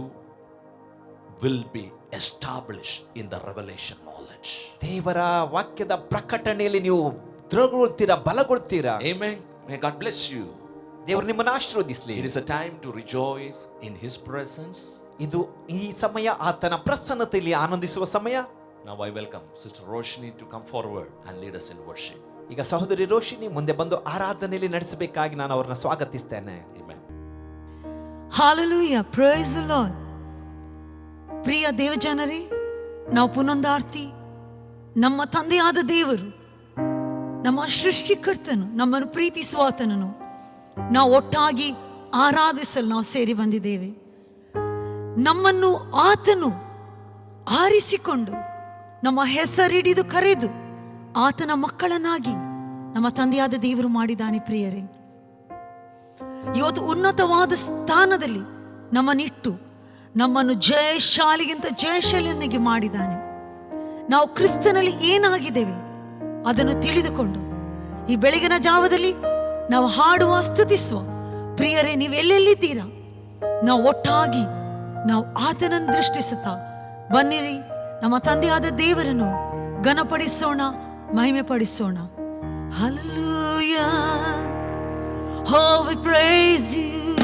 will be established in the revelation knowledge. ದೇವರ ವಾಕ್ಯದ ಪ್ರಕಟಣೆಯಲ್ಲಿ ನೀವು ದೃಢಗೊಳ್ತೀರಾ, ಬಲಗೊಳ್ತೀರಾ. Amen. May God bless you. ದೇವರು ನಿಮ್ಮನ್ನು ಆಶೀರ್ವದಿಸಲಿ. It is a time to rejoice in His presence. ಇದು ಈ ಸಮಯ ಆತನ ಪ್ರಸನ್ನತೆಯಲ್ಲಿ ಆನಂದಿಸುವ ಸಮಯ. Now I welcome Sister Roshni to come forward and lead us in worship. ಈಗ ಸಹೋದರಿ ರೋಶಿನಿ ಮುಂದೆ ಬಂದು ಆರಾಧನೆಯಲ್ಲಿ ನಡೆಸಬೇಕಾಗಿ ನಾನು ಅವರನ್ನ ಸ್ವಾಗತಿಸ್ತೇನೆ. Amen. Hallelujah. Praise the Lord. ಪ್ರಿಯ ದೇವಜನರೇ, ನಾವು ಪುನಂದಾರ್ತಿ, ನಮ್ಮ ತಂದೆಯಾದ ದೇವರು, ನಮ್ಮ ಸೃಷ್ಟಿಕರ್ತನು, ನಮ್ಮನ್ನು ಪ್ರೀತಿಸುವಾತನನು ನಾವು ಒಟ್ಟಾಗಿ ಆರಾಧಿಸಲು ನಾವು ಸೇರಿ ಬಂದಿದ್ದೇವೆ. ನಮ್ಮನ್ನು ಆತನು ಆರಿಸಿಕೊಂಡು ನಮ್ಮ ಹೆಸರಿಡಿದು ಕರೆದು ಆತನ ಮಕ್ಕಳನ್ನಾಗಿ ನಮ್ಮ ತಂದೆಯಾದ ದೇವರು ಮಾಡಿದ್ದಾನೆ. ಪ್ರಿಯರೇ, ಇವತ್ತು ಉನ್ನತವಾದ ಸ್ಥಾನದಲ್ಲಿ ನಮ್ಮನ್ನಿಟ್ಟು ನಮ್ಮನ್ನು ಜಯಶಾಲಿಗಿಂತ ಜಯಶಾಲಿಯನ್ನಾಗಿ ಮಾಡಿದ್ದಾನೆ. ನಾವು ಕ್ರಿಸ್ತನಲ್ಲಿ ಏನಾಗಿದ್ದೇವೆ ಅದನ್ನು ತಿಳಿದುಕೊಂಡು ಈ ಬೆಳಗಿನ ಜಾವದಲ್ಲಿ ನಾವು ಹಾಡುವ, ಸ್ತುತಿಸುವ. ಪ್ರಿಯರೇ, ನೀವೆಲ್ಲೆಲ್ಲಿದ್ದೀರಾ? ನಾವು ಒಟ್ಟಾಗಿ ನಾವು ಆತನನ್ನು ದೃಷ್ಟಿಸುತ್ತಾ ಬನ್ನಿರಿ, ನಮ್ಮ ತಂದೆಯಾದ ದೇವರನ್ನು ಘನಪಡಿಸೋಣ, ಮಹಿಮೆ ಪಡಿಸೋಣ. Hallelujah. Oh, we praise you.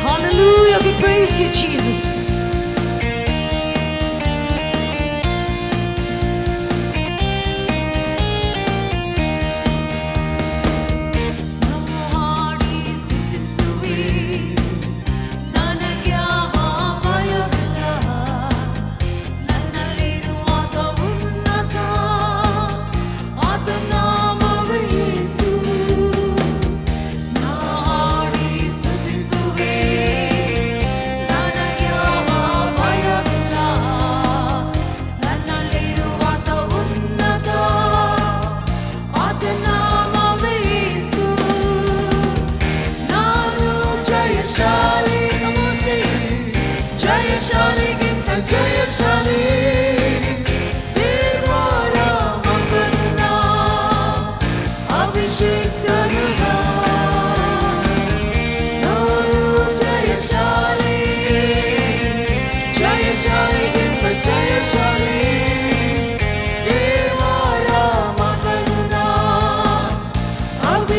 Hallelujah, we praise you, Jesus. ನನಗ್ಯಾವ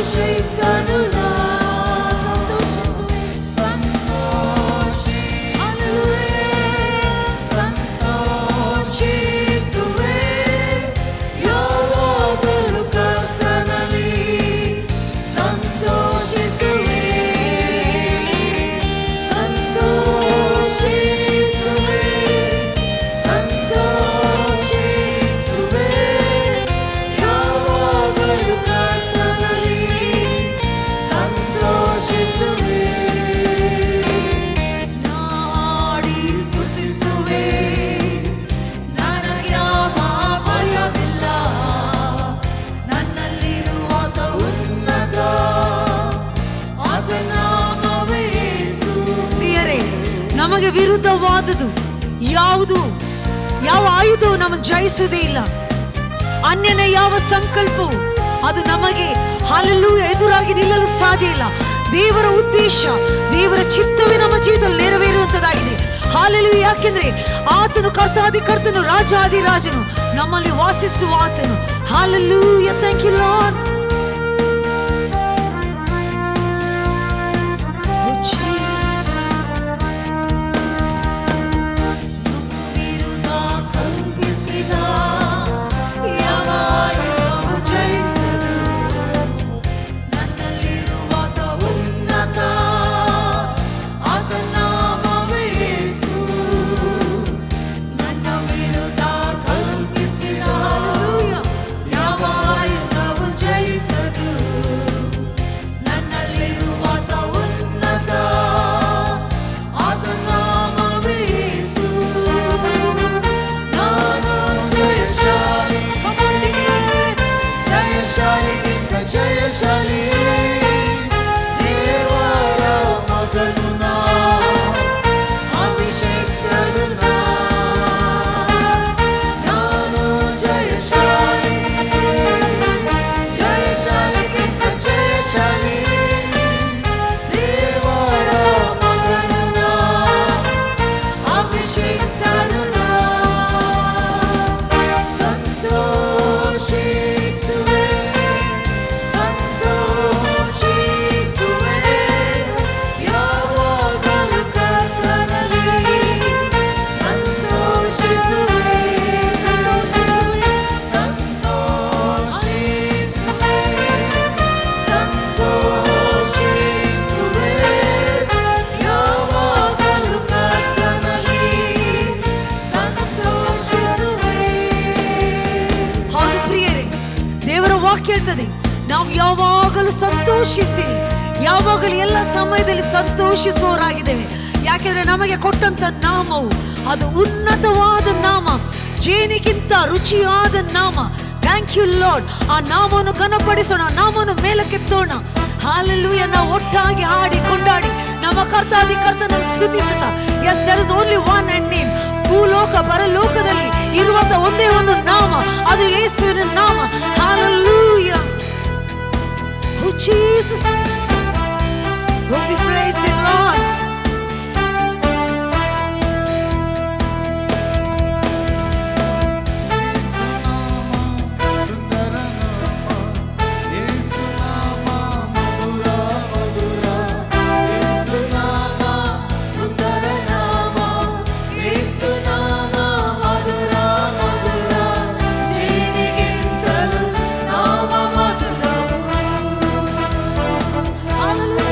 ಅಭಿಷೇಕನು ಸಂತೋಷಿಸುವೆ ಸಂತೋಷಿಸುವೆ ಯಾವಾಗಲೂ ಕರ್ತನಲ್ಲಿ ಸಂತೋಷಿಸುವೆ ಸಂತೋಷಿಸುವೆ ಸಂತೋಷಿಸುವೆ ಯಾವಾಗಲೂ ಕರ್ತನಲ್ಲಿ ಸಂತೋಷಿಸುವೆ ನಾಡಿ ಸ್ತುತಿಸುವೆ ನನಗ್ಯಾವ ಭಯವಿಲ್ಲ ನನ್ನಲ್ಲಿರುವಾತ ಉನ್ನತ ಆತ ನಾಮವೇ ಯೇಸು. ಪ್ರಿಯರೇ, ನಮಗೆ ವಿರುದ್ಧವಾದುದು ಯಾವುದು, ಯಾವ ಆಯುಧವು ನಮಗೆ ಜಯಿಸುವುದೇ ಇಲ್ಲ. ಅನ್ಯನ ಯಾವ ಸಂಕಲ್ಪವು ಅದು ನಮಗೆ ಹಲ್ಲೆಲೂಯಾ ಎದುರಾಗಿ ನಿಲ್ಲಲು ಸಾಧ್ಯ ಇಲ್ಲ. ದೇವರ ಉದ್ದೇಶ, ದೇವರ ಚಿತ್ತವೇ ನಮ್ಮ ಜೀವಿತದಲ್ಲಿ ನೆರವೇರುವಂತದಾಗಿದೆ. ಹಲ್ಲೆಲೂಯಾ. ಯಾಕೆಂದ್ರೆ ಆತನು ಕರ್ತಾದಿ ಕರ್ತನು, ರಾಜಾದಿ ರಾಜನು, ನಮ್ಮಲ್ಲಿ ವಾಸಿಸುವ ಆತನು. Hallelujah. Thank you Lord. Oh Jesus. ವಿರುದ್ಧ ಕಲ್ಪಿಸಿದ ಯಾವ ಆಯುಧವು ಜಯಿಸದು. ನನ್ನಲ್ಲಿರುವಾತ ಉನ್ನತ ಆತ ನಾಮವೇ ಯೇಸು. ನನ್ನ ವಿರುದ್ಧ ಕಲ್ಪಿಸಿದ ಯಾವ ಆಯುಧವು ಜಯಿಸದು. ನನ್ನಲ್ಲಿರುವಾತ ಉನ್ನತ ಆತ ನಾಮವೇ ಯೇಸು. ನಾನು ಜಯಶಾಲಿ, ಜಯಶಾಲಿಗಿಂತ ಜಯಶಾಲಿ, ದೇವರ ಮಗನು ನಾ, ಅಭಿಷೇಕನು ನಾ. ನಾನು ಜಯಶಾಲಿ, ಜಯಶಾಲಿಗಿಂತ ಜಯಶಾಲಿ, ದೇವರ ಮಗನು ನಾ, ಅಭಿಷೇಕನು ನಾ. ಸಂತೋಷಿಸುವೆ ಸಂತೋಷಿಸುವೆ ಯಾವಾಗಲೂ ಕರ್ತನಲ್ಲಿ ಸಂತೋಷಿಸುವೆ ಸಂತೋಷಿಸುವೆ ಸಂತೋಷಿಸುವೆ ಸಂತೋಷಿಸುವೆ ಯಾವಾಗಲೂ ಕರ್ತನಲ್ಲಿ ಸಂತೋಷಿಸುವೆ. ಹೌದು ಪ್ರಿಯರೇ, ದೇವರ ವಾಕ್ಯ ಹೇಳ್ತದೆ ನಾವು ಯಾವಾಗಲೂ ಸಂತೋಷಿಸಿ, ಯಾವಾಗಲೂ ಎಲ್ಲ ಸಮಯದಲ್ಲಿ ಸಂತೋಷಿಸುವವರಾಗಿದ್ದೇವೆ. ಯಾಕೆಂದ್ರೆ ನಮಗೆ ಕೊಟ್ಟಂತ ನಾಮವು ಅದು ಉನ್ನತವಾದ ನಾಮ, ಜೇನಿಗಿಂತ ರುಚಿಯಾದ ನಾಮ. Thank you Lord. ಆ ನಾಮವನ್ನು ಘನಪಡಿಸೋಣ, ನಾಮವನ್ನು ಮೇಲಕ್ಕೆತ್ತೋಣ. ಹಾಲೆಲೂಯಾ. ನಾವು ಒಟ್ಟಾಗಿ ಹಾಡಿ ಕೊಂಡಾಡಿ ನಮ್ಮ ಕರ್ತಾದಿ ಕರ್ತನನ್ನು ಸ್ತುತಿಸುತ್ತಾ, yes there is only one and name. ಭೂಲೋಕ ಪರಲೋಕದಲ್ಲಿ ಇರುವಂತ ಒಂದೇ ಒಂದು ನಾಮ, ಅದು ಯೇಸುವಿನ ನಾಮ. Hallelujah. Oh Jesus. Oh, we praise you, Lord. Hallelujah.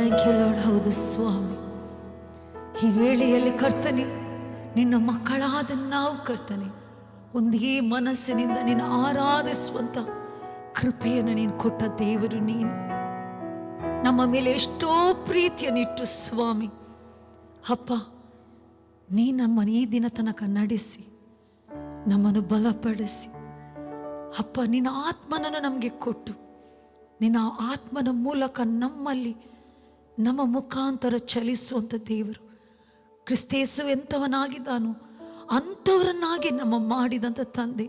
Thank you Lord. ಹೌದು ಸ್ವಾಮಿ, ಈ ವೇಳೆಯಲ್ಲಿ ಕರ್ತನೆ, ನಿನ್ನ ಮಕ್ಕಳಾದ ನಾವು ಕರ್ತನೆ ಒಂದೇ ಮನಸ್ಸಿನಿಂದ ನಿನ್ನ ಆರಾಧಿಸುವಂತ ಕೃಪೆಯನ್ನು ನೀನು ಕೊಟ್ಟ ದೇವರು ನೀನು. ನಮ್ಮ ಮೇಲೆ ಎಷ್ಟೋ ಪ್ರೀತಿಯನ್ನಿಟ್ಟು ಸ್ವಾಮಿ ಅಪ್ಪ, ನೀ ನಮ್ಮನ್ನು ಈ ದಿನ ತನಕ ನಡೆಸಿ ನಮ್ಮನ್ನು ಬಲಪಡಿಸಿ ಅಪ್ಪ, ನಿನ್ನ ಆತ್ಮನನ್ನು ನಮಗೆ ಕೊಟ್ಟು ನಿನ್ನ ಆತ್ಮನ ಮೂಲಕ ನಮ್ಮಲ್ಲಿ ನಮ್ಮ ಮುಖಾಂತರ ಚಲಿಸುವಂಥ ದೇವರು. ಕ್ರಿಸ್ತೇಸು ಎಂಥವನಾಗಿದ್ದಾನೋ ಅಂಥವರನ್ನಾಗಿ ನಮ್ಮ ಮಾಡಿದಂಥ ತಂದೆ,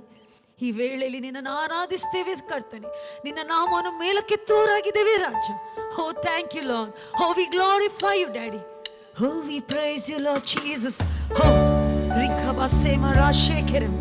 ಈ ವೇಳೆಯಲ್ಲಿ ನಿನ್ನನ್ನು ಆರಾಧಿಸ್ತೇವೆ ಕರ್ತನೆ, ನಿನ್ನ ನಾಮವನ್ನು ಮೇಲಕ್ಕೆತ್ತುವರಾಗಿದ್ದೇವೆ ರಾಜ. Oh thank you Lord. Oh we glorify you daddy. Oh we praise you Lord Jesus. Oh ರಿಕಬಸೆಮ ರಾಶೇಖರಂ.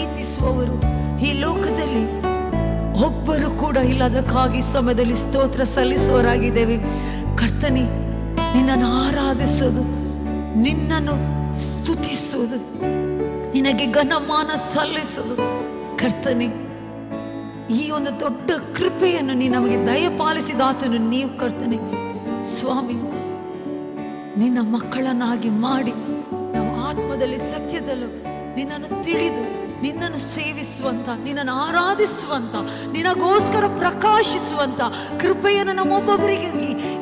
ಪ್ರೀತಿಸುವವರು ಈ ಲೋಕದಲ್ಲಿ ಒಬ್ಬರು ಕೂಡ ಇಲ್ಲ. ಅದಕ್ಕಾಗಿ ಸಮಯದಲ್ಲಿ ಸ್ತೋತ್ರ ಸಲ್ಲಿಸುವವರಾಗಿದ್ದೇವೆ. ಕರ್ತನೆ, ನಿನ್ನನ್ನು ಆರಾಧಿಸೋದು, ನಿನ್ನನ್ನು ಸ್ತುತಿಸೋದು, ನಿನಗೆ ಘನಮಾನ ಸಲ್ಲಿಸೋದು. ಕರ್ತನೆ, ಈ ಒಂದು ದೊಡ್ಡ ಕೃಪೆಯನ್ನು ನೀ ನಮಗೆ ದಯಪಾಲಿಸಿದ ಆತನು ನೀವು. ಕರ್ತನೆ ಸ್ವಾಮಿ, ನಿನ್ನ ಮಕ್ಕಳನ್ನಾಗಿ ಮಾಡಿ ನಾವು ಆತ್ಮದಲ್ಲಿ ಸತ್ಯದಲ್ಲೂ ನಿನ್ನನ್ನು ತಿಳಿದು ನಿನ್ನನ್ನು ಸೇವಿಸುವಂತ, ನಿನ್ನನ್ನು ಆರಾಧಿಸುವಂತ, ನಿನಗೋಸ್ಕರ ಪ್ರಕಾಶಿಸುವಂತ ಕೃಪೆಯನ್ನು ನಮ್ಮೊಬ್ಬೊಬ್ಬರಿಗೆ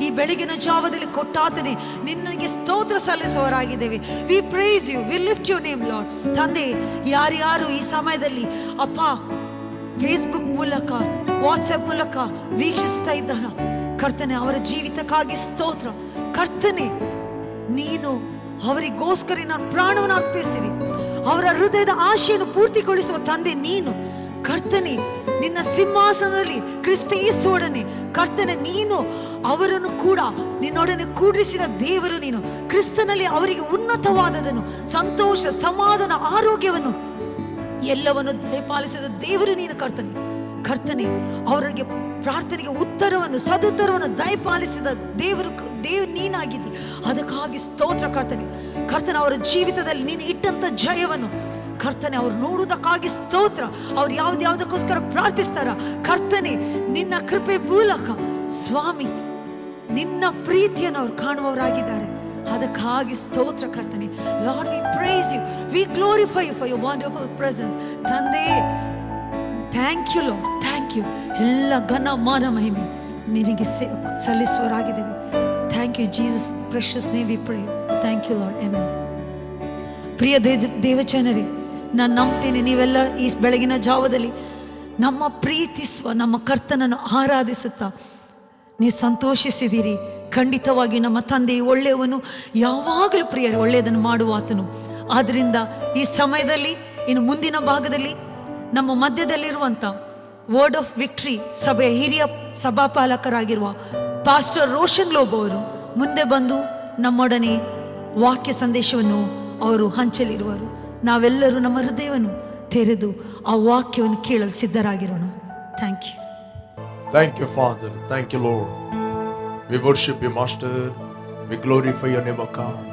ಈ ಬೆಳಗಿನ ಜಾವದಲ್ಲಿ ಕೊಟ್ಟಾತನೆ ನಿನ್ನಗೆ ಸ್ತೋತ್ರ ಸಲ್ಲಿಸುವವರಾಗಿದ್ದೇವೆ. We praise you, we lift you name Lord. ತಂದೆ, ಯಾರ್ಯಾರು ಈ ಸಮಯದಲ್ಲಿ ಅಪ್ಪ ಫೇಸ್ಬುಕ್ ಮೂಲಕ, ವಾಟ್ಸ್ಆಪ್ ಮೂಲಕ ವೀಕ್ಷಿಸ್ತಾ ಇದ್ದಾರ, ಕರ್ತನೆ ಅವರ ಜೀವಿತಕ್ಕಾಗಿ ಸ್ತೋತ್ರ. ಕರ್ತನೆ, ನೀನು ಅವರಿಗೋಸ್ಕರ ನಾನು ಪ್ರಾಣವನ್ನು ಅರ್ಪಿಸಿದೆ. ಅವರ ಹೃದಯದ ಆಶೆಯನ್ನು ಪೂರ್ತಿಗೊಳಿಸುವ ತಂದೆ ನೀನು. ಕರ್ತನೆ, ನಿನ್ನ ಸಿಂಹಾಸನದಲ್ಲಿ ಕ್ರಿಸ್ತ ಯೇಸುವೊಡನೆ ಕರ್ತನೆ ನೀನು ಅವರನ್ನು ಕೂಡ ನಿನ್ನೊಡನೆ ಕೂಡಿಸಿದ ದೇವರು ನೀನು. ಕ್ರಿಸ್ತನಲ್ಲಿ ಅವರಿಗೆ ಉನ್ನತವಾದದನ್ನು, ಸಂತೋಷ, ಸಮಾಧಾನ, ಆರೋಗ್ಯವನ್ನು ಎಲ್ಲವನ್ನು ದಯಪಾಲಿಸಿದ ದೇವರು ನೀನು. ಕರ್ತನೆ ಅವರಿಗೆ ಪ್ರಾರ್ಥನೆಗೆ ಉತ್ತರವನ್ನು, ಸದುತ್ತರವನ್ನು ದಯಪಾಲಿಸಿದ ದೇವರು ನೀನಾಗಿದ್ದಿ. ಅದಕ್ಕಾಗಿ ಸ್ತೋತ್ರ ಕರ್ತನೆ ಅವರ ಜೀವಿತದಲ್ಲಿ ನೀನು ಇಟ್ಟಂತ ಜಯವನ್ನು ಕರ್ತನೆ ಅವ್ರು ನೋಡುವುದಕ್ಕಾಗಿ ಸ್ತೋತ್ರ. ಅವ್ರು ಯಾವ್ದಕ್ಕೋಸ್ಕರ ಪ್ರಾರ್ಥಿಸ್ತಾರ ಕರ್ತನೆ, ನಿನ್ನ ಕೃಪೆ ಮೂಲಕ ಸ್ವಾಮಿ ನಿನ್ನ ಪ್ರೀತಿಯನ್ನು ಅವ್ರು ಕಾಣುವವರಾಗಿದ್ದಾರೆ. ಅದಕ್ಕಾಗಿ ಸ್ತೋತ್ರ ಕರ್ತನೆ. Lord, we praise you, we glorify you for your wonderful presence. ತಂದೆ, thank you Lord, thank you. ಎಲ್ಲ ಘನ ಮಾನ ಮಹಿಮೆ ನಿನಗೆ ಸಲ್ಲಿಸುವರಾಗಿದ್ದೇವೆ. Thank you Jesus precious name we pray. Thank you Lord, amen. ಪ್ರಿಯ ದೇವಜನರೇ, ನಾನು ನಂಬ್ತೇನೆ ನೀವೆಲ್ಲ ಈ ಬೆಳಗಿನ ಜಾವದಲ್ಲಿ ನಮ್ಮ ಪ್ರೀತಿಸುವ ನಮ್ಮ ಕರ್ತನನ್ನು ಆರಾಧಿಸುತ್ತಾ ನೀವು ಸಂತೋಷಿಸಿದ್ದೀರಿ. ಖಂಡಿತವಾಗಿ ನಮ್ಮ ತಂದೆ ಒಳ್ಳೆಯವನು, ಯಾವಾಗಲೂ ಪ್ರಿಯರೇ ಒಳ್ಳೆಯದನ್ನು ಮಾಡುವ ಆತನು. ಆದ್ದರಿಂದ ಈ ಸಮಯದಲ್ಲಿ ಇನ್ನು ಮುಂದಿನ ಭಾಗದಲ್ಲಿ ನಮ್ಮ ಮಧ್ಯದಲ್ಲಿರುವಂಥ ವರ್ಡ್ ಆಫ್ ವಿಕ್ಟ್ರಿ ಸಭೆಯ ಹಿರಿಯ ಸಭಾಪಾಲಕರಾಗಿರುವ ಪಾಸ್ಟರ್ ರೋಷನ್ ಲೋಬ್ ಅವರು ಮುಂದೆ ಬಂದು ನಮ್ಮೊಡನೆ ವಾಕ್ಯ ಸಂದೇಶವನ್ನು ಅವರು ಹಂಚಲಿರುವರು. ನಾವೆಲ್ಲರೂ ನಮ್ಮ ಹೃದಯವನ್ನು ತೆರೆದು ಆ ವಾಕ್ಯವನ್ನು ಕೇಳಲು ಸಿದ್ಧರಾಗಿರೋಣ. Thank you. Thank you, Father. Thank you, Lord. We worship you, Master. We glorify your name, O God.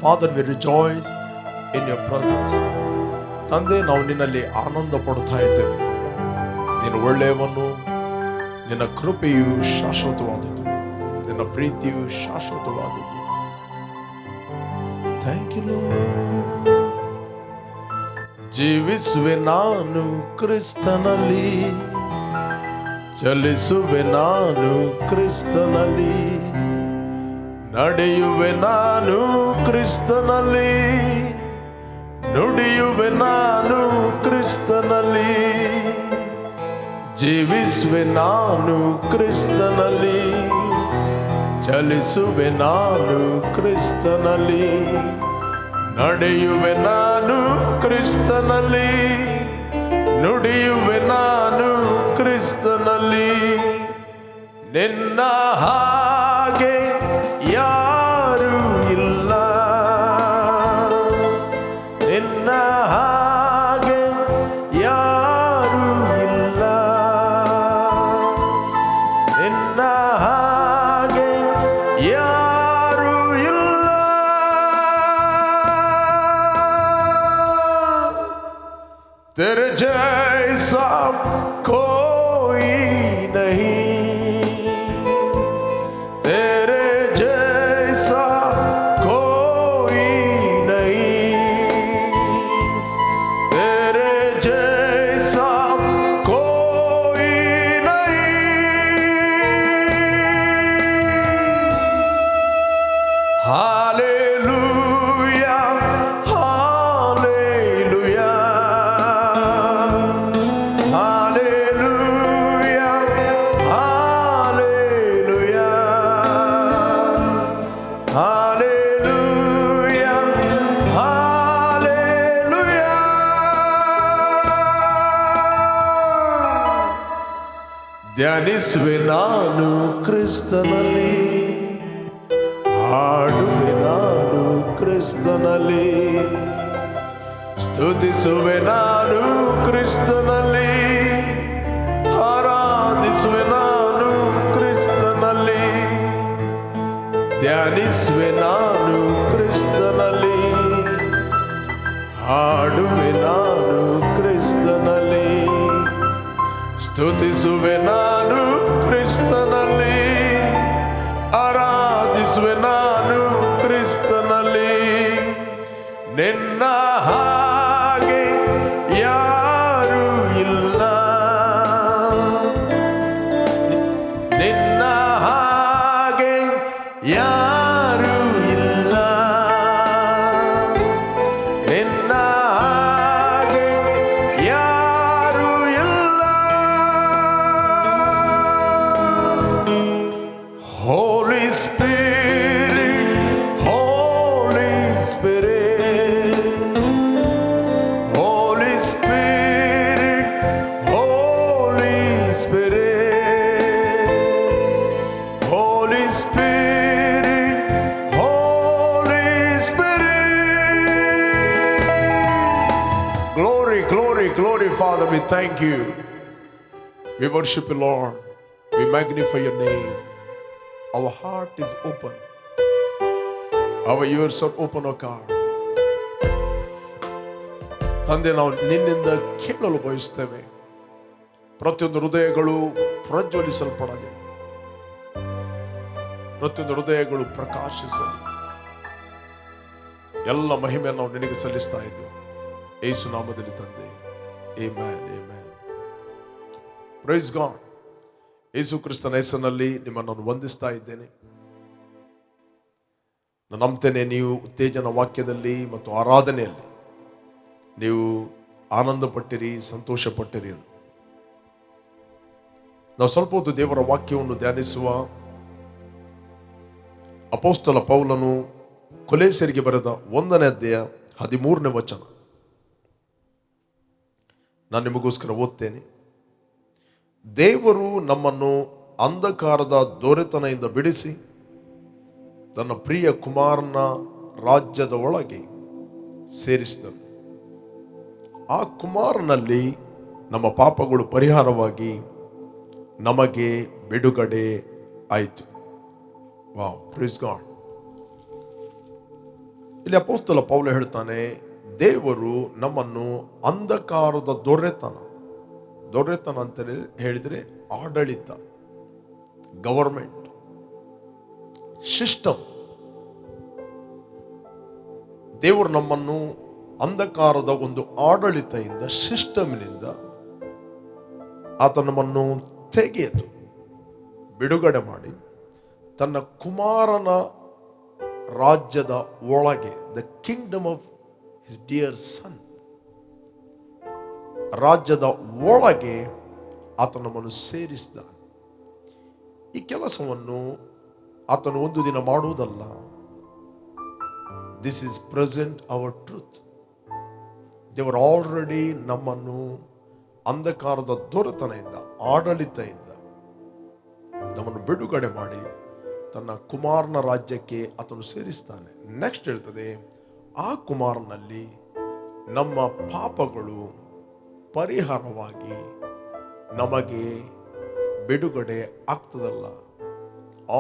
Father, we rejoice in your presence. ತಂದೆ, ನಾವು ನಿನ್ನಲ್ಲಿ ಆನಂದ ಪಡ್ತಾ ಇದ್ದೇವೆ. ನಿನ್ನ ಒಳ್ಳೆಯವನು, ನಿನ್ನ ಕೃಪೆಯು ಶಾಶ್ವತವಾದದ್ದು, ನಿನ್ನ ಪ್ರೀತಿಯು ಶಾಶ್ವತವಾದದ್ದು. Thank you Lord. ಜೀವಿಸುವೆ ನಾನು ಕ್ರಿಸ್ತನಲ್ಲಿ, ಚಲಿಸುವೆ ನಾನು ಕ್ರಿಸ್ತನಲ್ಲಿ, ನಡೆಯುವೆ ನಾನು ಕ್ರಿಸ್ತನಲ್ಲಿ, ನುಡಿಯುವೆ ನಾನು ಕ್ರಿಸ್ತನಲ್ಲಿ. ಜೀವಿಸುವೆ ನಾನು ಕ್ರಿಸ್ತನಲ್ಲಿ, ಚಲಿಸುವೆ ನಾನು ಕ್ರಿಸ್ತನಲ್ಲಿ, ನಡೆಯುವೆ ನಾನು ಕ್ರಿಸ್ತನಲ್ಲಿ, ನುಡಿಯುವೆ ನಾನು ಕ್ರಿಸ್ತನಲ್ಲಿ. ನಿನ್ನ ಹಾಗೆ ಯಾರೂ ಇಲ್ಲ, ನಿನ್ನ ಹಾಗೆ ಯಾರೂ ಇಲ್ಲ, ನಿನ್ನ ಹಾಗೆ ಯಾರೂ ಇಲ್ಲ. तेरे जैसा कोई नहीं, तेरे जैसा कोई नहीं, तेरे जैसा कोई नहीं. Hallelujah, hallelujah, hallelujah, hallelujah, hallelujah, hallelujah. ಧ್ಯಾನಿಸುವೆ ನಾನು ಕ್ರಿಸ್ತನಲ್ಲಿ, ಹಾಡುವೆ ನಾನು ಕ್ರಿಸ್ತನಲ್ಲಿ, ಸ್ತುತಿಸುವೆ ನಾನು ಕ್ರಿಸ್ತನಲ್ಲಿ, ಆರಾಧಿಸುವೆ ನಾನು ಕ್ರಿಸ್ತನಲ್ಲಿ, ಧ್ಯಾನಿಸುವೆ ನಾನು ಕ್ರಿಸ್ತನಲ್ಲಿ, ಹಾಡುವೆ ನಾನು ಕ್ರಿಸ್ತನಲ್ಲಿ. ಸ್ತುತಿಸುವೆ ನಾನು ಕ್ರಿಸ್ತನಲ್ಲಿ, ಆರಾಧಿಸುವೆ ನಾನು ಕ್ರಿಸ್ತನಲ್ಲಿ. ನಿನ್ನ ಹಾಗೆ ಯಾರು ಇಲ್ಲ, ನಿನ್ನ ಹಾಗೆ ಯಾರು ಇಲ್ಲ, ನಿನ್ನ ಹಾಗೆ ಯಾರು ಇಲ್ಲ. Holy Spirit, Holy Spirit, Holy Spirit, Holy Spirit, Holy Spirit, Holy Spirit. Glory, glory, glory, Father, we thank you. We worship you, Lord. We magnify your name. Our heart is open. Our ears are open, O God. ತಂದೆ, ನಾವು ನಿನ್ನಿಂದ ಕೇಳಲು ಬಯಸ್ತೇವೆ. ಪ್ರತಿಯೊಂದು ಹೃದಯಗಳು ಪ್ರಜ್ವಲಿಸಲ್ಪಡಲಿ, ಪ್ರತಿಯೊಂದು ಹೃದಯಗಳು ಪ್ರಕಾಶಿಸಲಿ. ಎಲ್ಲ ಮಹಿಮೆಯನ್ನು ನಾವು ನಿನಗೆ ಸಲ್ಲಿಸ್ತಾ ಇದ್ದು ಯೇಸು ನಾಮದಲ್ಲಿ ತಂದೆ. Amen, amen. Praise God. ಯೇಸು ಕ್ರಿಸ್ತನ ಹೆಸರಿನಲ್ಲಿ ನಿಮ್ಮನ್ನು ವಂದಿಸ್ತಾ ಇದ್ದೇನೆ. ನಾನು ನಂಬ್ತೇನೆ ನೀವು ಉತ್ತೇಜನ ವಾಕ್ಯದಲ್ಲಿ ಮತ್ತು ಆರಾಧನೆಯಲ್ಲಿ ನೀವು ಆನಂದ ಪಟ್ಟಿರಿ, ಸಂತೋಷ ಪಟ್ಟಿರಿ ಎಂದು. ನಾವು ಸ್ವಲ್ಪ ಹೊತ್ತು ದೇವರ ವಾಕ್ಯವನ್ನು ಧ್ಯಾನಿಸುವ. ಅಪೊಸ್ತಲ ಪೌಲನು ಕೊಲೋಸ್ಯರಿಗೆ ಬರೆದ 1ನೇ ಅಧ್ಯಾಯ 13ನೇ ವಚನ ನಾನು ನಿಮಗೋಸ್ಕರ ಓದ್ತೇನೆ. ದೇವರು ನಮ್ಮನ್ನು ಅಂಧಕಾರದ ದೊರೆತನದಿಂದ ಬಿಡಿಸಿ ತನ್ನ ಪ್ರಿಯ ಕುಮಾರನ ರಾಜ್ಯದ ಒಳಗೆ ಸೇರಿಸಿದನು. ಆ ಕುಮಾರನಲ್ಲಿ ನಮ್ಮ ಪಾಪಗಳು ಪರಿಹಾರವಾಗಿ ನಮಗೆ ಬಿಡುಗಡೆ ಆಯಿತು. Wow, praise God. ಇಲ್ಲಿ ಅಪೊಸ್ತಲ ಪೌಲ ಹೇಳ್ತಾನೆ, ದೇವರು ನಮ್ಮನ್ನು ಅಂಧಕಾರದ ದೊರೆತನ ಅಂತ ಹೇಳಿದ್ರೆ ಆಡಳಿತ, ಗವರ್ಮೆಂಟ್ ಸಿಸ್ಟಮ್. ದೇವರು ನಮ್ಮನ್ನು ಅಂಧಕಾರದ ಒಂದು ಆಡಳಿತದಿಂದ, ಸಿಸ್ಟಮ್ನಿಂದ ಆತ ನಮ್ಮನ್ನು ತೆಗೆದು ಬಿಡುಗಡೆ ಮಾಡಿ ತನ್ನ ಕುಮಾರನ ರಾಜ್ಯದ ಒಳಗೆ, the Kingdom of his dear ಸನ್, ರಾಜ್ಯದ ಒಳಗೆ ಆತ ನಮ್ಮನ್ನು ಸೇರಿಸಿದ. ಈ ಕೆಲಸವನ್ನು ಆತನು ಒಂದು ದಿನ ಮಾಡುವುದಲ್ಲ. This is present our truth. ದೇವರು ಆಲ್ರೆಡಿ ನಮ್ಮನ್ನು ಅಂಧಕಾರದ ದೊರೆತನದಿಂದ, ಆಡಳಿತದಿಂದ ನಮ್ಮನ್ನು ಬಿಡುಗಡೆ ಮಾಡಿ ತನ್ನ ಕುಮಾರನ ರಾಜ್ಯಕ್ಕೆ ಆತನು ಸೇರಿಸ್ತಾನೆ. ನೆಕ್ಸ್ಟ್ ಹೇಳ್ತದೆ, ಆ ಕುಮಾರನಲ್ಲಿ ನಮ್ಮ ಪಾಪಗಳು ಪರಿಹಾರವಾಗಿ ನಮಗೆ ಬಿಡುಗಡೆ ಆಗ್ತದಲ್ಲ.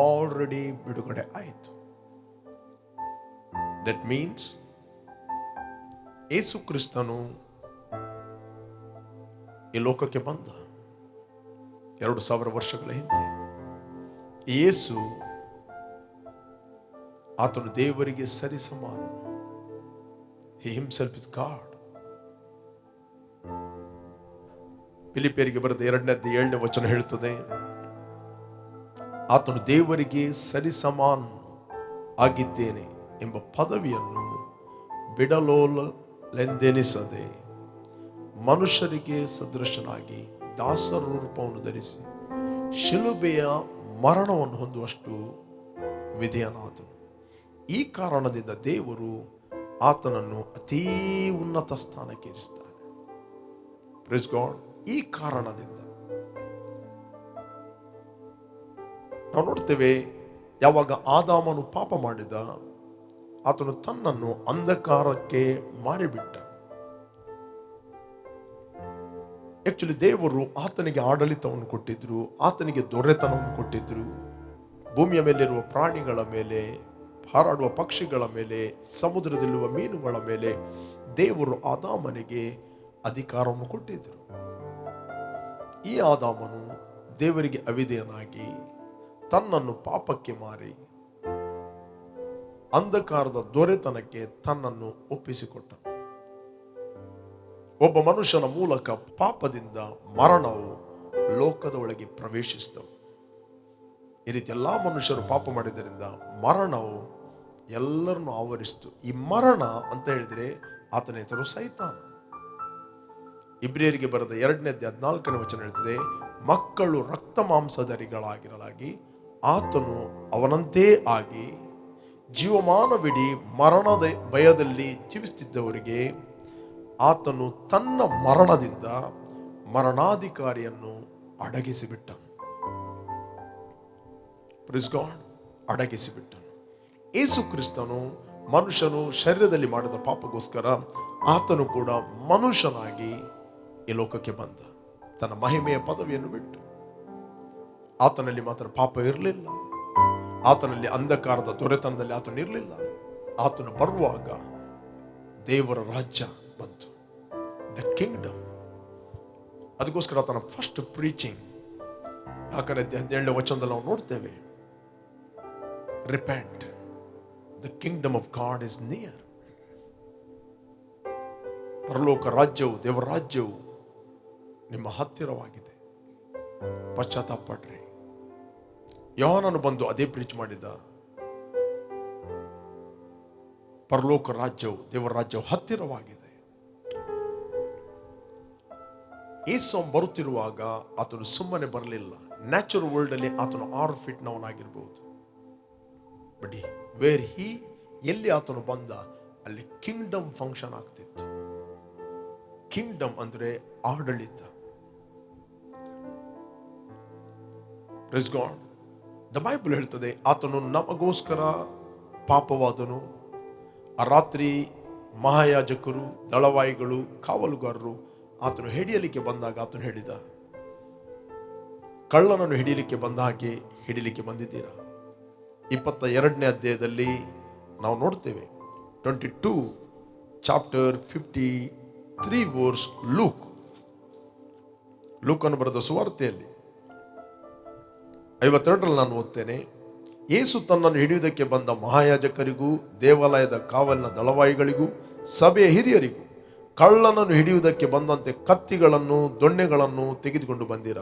ಆಲ್ರೆಡಿ ಬಿಡುಗಡೆ ಆಯಿತು. ದಟ್ ಮೀನ್ಸ್ ಯೇಸು ಕ್ರಿಸ್ತನು ಈ ಲೋಕಕ್ಕೆ ಬಂದ 2000 ವರ್ಷಗಳ ಹಿಂದೆ. ಯೇಸು ಆತನು ದೇವರಿಗೆ ಸರಿ ಸಮಾನ. He himself is God. ಫಿಲಿಪಿಯರಿಗೆ ಬರೆದ 2ನೇ ಅಧ್ಯಾಯ 7ನೇ ವಚನ ಹೇಳ್ತದೆ, ಆತನು ದೇವರಿಗೆ ಸರಿ ಸಮಾನ ಆಗಿದ್ದೇನೆ ಎಂಬ ಪದವಿಯನ್ನು ಬಿಡಲೋಲೆಂದೆನಿಸದೆ ಮನುಷ್ಯರಿಗೆ ಸದೃಶನಾಗಿ ದಾಸರ ರೂಪವನ್ನು ಧರಿಸಿ ಶಿಲುಬೆಯ ಮರಣವನ್ನು ಹೊಂದುವಷ್ಟು ವಿಧೇಯನಾದನು. ಈ ಕಾರಣದಿಂದ ದೇವರು ಆತನನ್ನು ಅತೀ ಉನ್ನತ ಸ್ಥಾನಕ್ಕೆ ಇರಿಸ್ತಾನೆ. Praise God. ಈ ಕಾರಣದಿಂದ ನಾವು ನೋಡ್ತೇವೆ, ಯಾವಾಗ ಆದಾಮನು ಪಾಪ ಮಾಡಿದ, ಆತನು ತನ್ನನ್ನು ಅಂಧಕಾರಕ್ಕೆ ಮಾರಿಬಿಟ್ಟ. ಆಕ್ಚುಲಿ ದೇವರು ಆತನಿಗೆ ಆಡಳಿತವನ್ನು ಕೊಟ್ಟಿದ್ರು, ಆತನಿಗೆ ದೊರೆತನವನ್ನು ಕೊಟ್ಟಿದ್ರು. ಭೂಮಿಯ ಮೇಲಿರುವ ಪ್ರಾಣಿಗಳ ಮೇಲೆ, ಹಾರಾಡುವ ಪಕ್ಷಿಗಳ ಮೇಲೆ, ಸಮುದ್ರದಲ್ಲಿರುವ ಮೀನುಗಳ ಮೇಲೆ ದೇವರು ಆದಾಮನಿಗೆ ಅಧಿಕಾರವನ್ನು ಕೊಟ್ಟಿದ್ರು. ಈ ಆದಾಮನು ದೇವರಿಗೆ ಅವಿಧೇಯನಾಗಿ ತನ್ನನ್ನು ಪಾಪಕ್ಕೆ ಮಾರಿ ಅಂಧಕಾರದ ದೊರೆತನಕ್ಕೆ ತನ್ನನ್ನು ಒಪ್ಪಿಸಿಕೊಟ್ಟ. ಒಬ್ಬ ಮನುಷ್ಯನ ಮೂಲಕ ಪಾಪದಿಂದ ಮರಣವು ಲೋಕದ ಒಳಗೆ ಪ್ರವೇಶಿಸಿದವು. ಈ ರೀತಿ ಎಲ್ಲಾ ಮನುಷ್ಯರು ಪಾಪ ಮಾಡಿದ್ದರಿಂದ ಮರಣವು ಎಲ್ಲರನ್ನು ಆವರಿಸಿತು. ಈ ಮರಣ ಅಂತ ಹೇಳಿದ್ರೆ ಆತನ ಹೆಸರು ಸೈತಾನ. ಇಬ್ರಿಯರಿಗೆ ಬರೆದ 2:14 ವಚನ ಹೇಳ್ತದೆ, ಮಕ್ಕಳು ರಕ್ತ ಮಾಂಸಧರಿಗಳಾಗಿರಲಾಗಿ ಆತನು ಅವನಂತೆ ಆಗಿ ಜೀವಮಾನವಿಡೀ ಮರಣದ ಭಯದಲ್ಲಿ ಜೀವಿಸುತ್ತಿದ್ದವರಿಗೆ ಆತನು ತನ್ನ ಮರಣದಿಂದ ಮರಣಾಧಿಕಾರಿಯನ್ನು ಅಡಗಿಸಿಬಿಟ್ಟನು. Praise God, ಅಡಗಿಸಿಬಿಟ್ಟನು. ಯೇಸು ಕ್ರಿಸ್ತನು ಮನುಷ್ಯನು ಶರೀರದಲ್ಲಿ ಮಾಡಿದ ಪಾಪಗೋಸ್ಕರ ಆತನು ಕೂಡ ಮನುಷ್ಯನಾಗಿ ಈ ಲೋಕಕ್ಕೆ ಬಂದ. ತನ್ನ ಮಹಿಮೆಯ ಪದವಿಯನ್ನು ಬಿಟ್ಟು. ಆತನಲ್ಲಿ ಮಾತ್ರ ಪಾಪ ಇರಲಿಲ್ಲ, ಆತನಲ್ಲಿ ಅಂಧಕಾರದ ದೊರೆತನದಲ್ಲಿ ಆತನು ಇರಲಿಲ್ಲ. ಆತನು ಬರುವಾಗ ದೇವರ ರಾಜ್ಯ ಬಂತು, ದ ಕಿಂಗ್ಡಮ್. ಅದಕ್ಕೋಸ್ಕರ ಆತನ ಫಸ್ಟ್ ಪ್ರೀಚಿಂಗ್ 4:17 ವಚನದಲ್ಲಿ ನಾವು ನೋಡ್ತೇವೆ, repent, the Kingdom of god is near. ಪರಲೋಕ ರಾಜ್ಯವು, ದೇವರ ರಾಜ್ಯವು ನಿಮ್ಮ ಹತ್ತಿರವಾಗಿದೆ, ಪಶ್ಚಾತ್ತಾಪ ಪಡ್ರಿ. ಯೋಹಾನನು ಬಂದು ಅದೇ ಪ್ರೀಚ್ ಮಾಡಿದ, ಪರಲೋಕ ರಾಜ್ಯವು, ದೇವರ ರಾಜ್ಯವು ಹತ್ತಿರವಾಗಿದೆ. ಯೇಸು ಬರುತ್ತಿರುವಾಗ ಆತನು ಸುಮ್ಮನೆ ಬರಲಿಲ್ಲ. ನ್ಯಾಚುರಲ್ ವರ್ಲ್ಡ್ ಅಲ್ಲಿ ಆತನು 6 ಫೀಟ್ ನವನಾಗಿರ್ಬಹುದು. ಬಟ್ ವೇರ್ ಹಿ, ಎಲ್ಲಿ ಆತನು ಬಂದ ಅಲ್ಲಿ ಕಿಂಗ್ಡಮ್ ಫಂಕ್ಷನ್ ಆಗ್ತಿತ್ತು. ಕಿಂಗ್ಡಮ್ ಅಂದ್ರೆ ಆಡಳಿತ. Praise God. ದ ಬೈಬಲ್ ಹೇಳ್ತದೆ, ಆತನು ನಮಗೋಸ್ಕರ ಪಾಪವಾದನು. ಆ ರಾತ್ರಿ ಮಹಾಯಾಜಕರು, ದಳವಾಯಿಗಳು, ಕಾವಲುಗಾರರು ಆತನು ಹಿಡಿಯಲಿಕ್ಕೆ ಬಂದಾಗ ಆತನು ಹೇಳಿದ, ಕಳ್ಳನನ್ನು ಹಿಡಿಯಲಿಕ್ಕೆ ಬಂದ ಹಾಗೆ ಹಿಡಿಯಲಿಕ್ಕೆ ಬಂದಿದ್ದೀರಾ. 22ನೇ ಅಧ್ಯಾಯದಲ್ಲಿ ನಾವು ನೋಡ್ತೇವೆ, 22 ಚಾಪ್ಟರ್ 53 ವರ್ಸ್ ಲೂಕನು ಬರೆದ ಸುವಾರ್ತೆಯಲ್ಲಿ 52ರಲ್ಲಿ ನಾನು ಓದ್ತೇನೆ. ಯೇಸು ತನ್ನನ್ನು ಹಿಡಿಯುವುದಕ್ಕೆ ಬಂದ ಮಹಾಯಾಜಕರಿಗೂ, ದೇವಾಲಯದ ಕಾವಲಿನ ದಳವಾಯಿಗಳಿಗೂ, ಸಭೆಯ ಹಿರಿಯರಿಗೂ, ಕಳ್ಳನನ್ನು ಹಿಡಿಯುವುದಕ್ಕೆ ಬಂದಂತೆ ಕತ್ತಿಗಳನ್ನು, ದೊಣ್ಣೆಗಳನ್ನು ತೆಗೆದುಕೊಂಡು ಬಂದಿರ.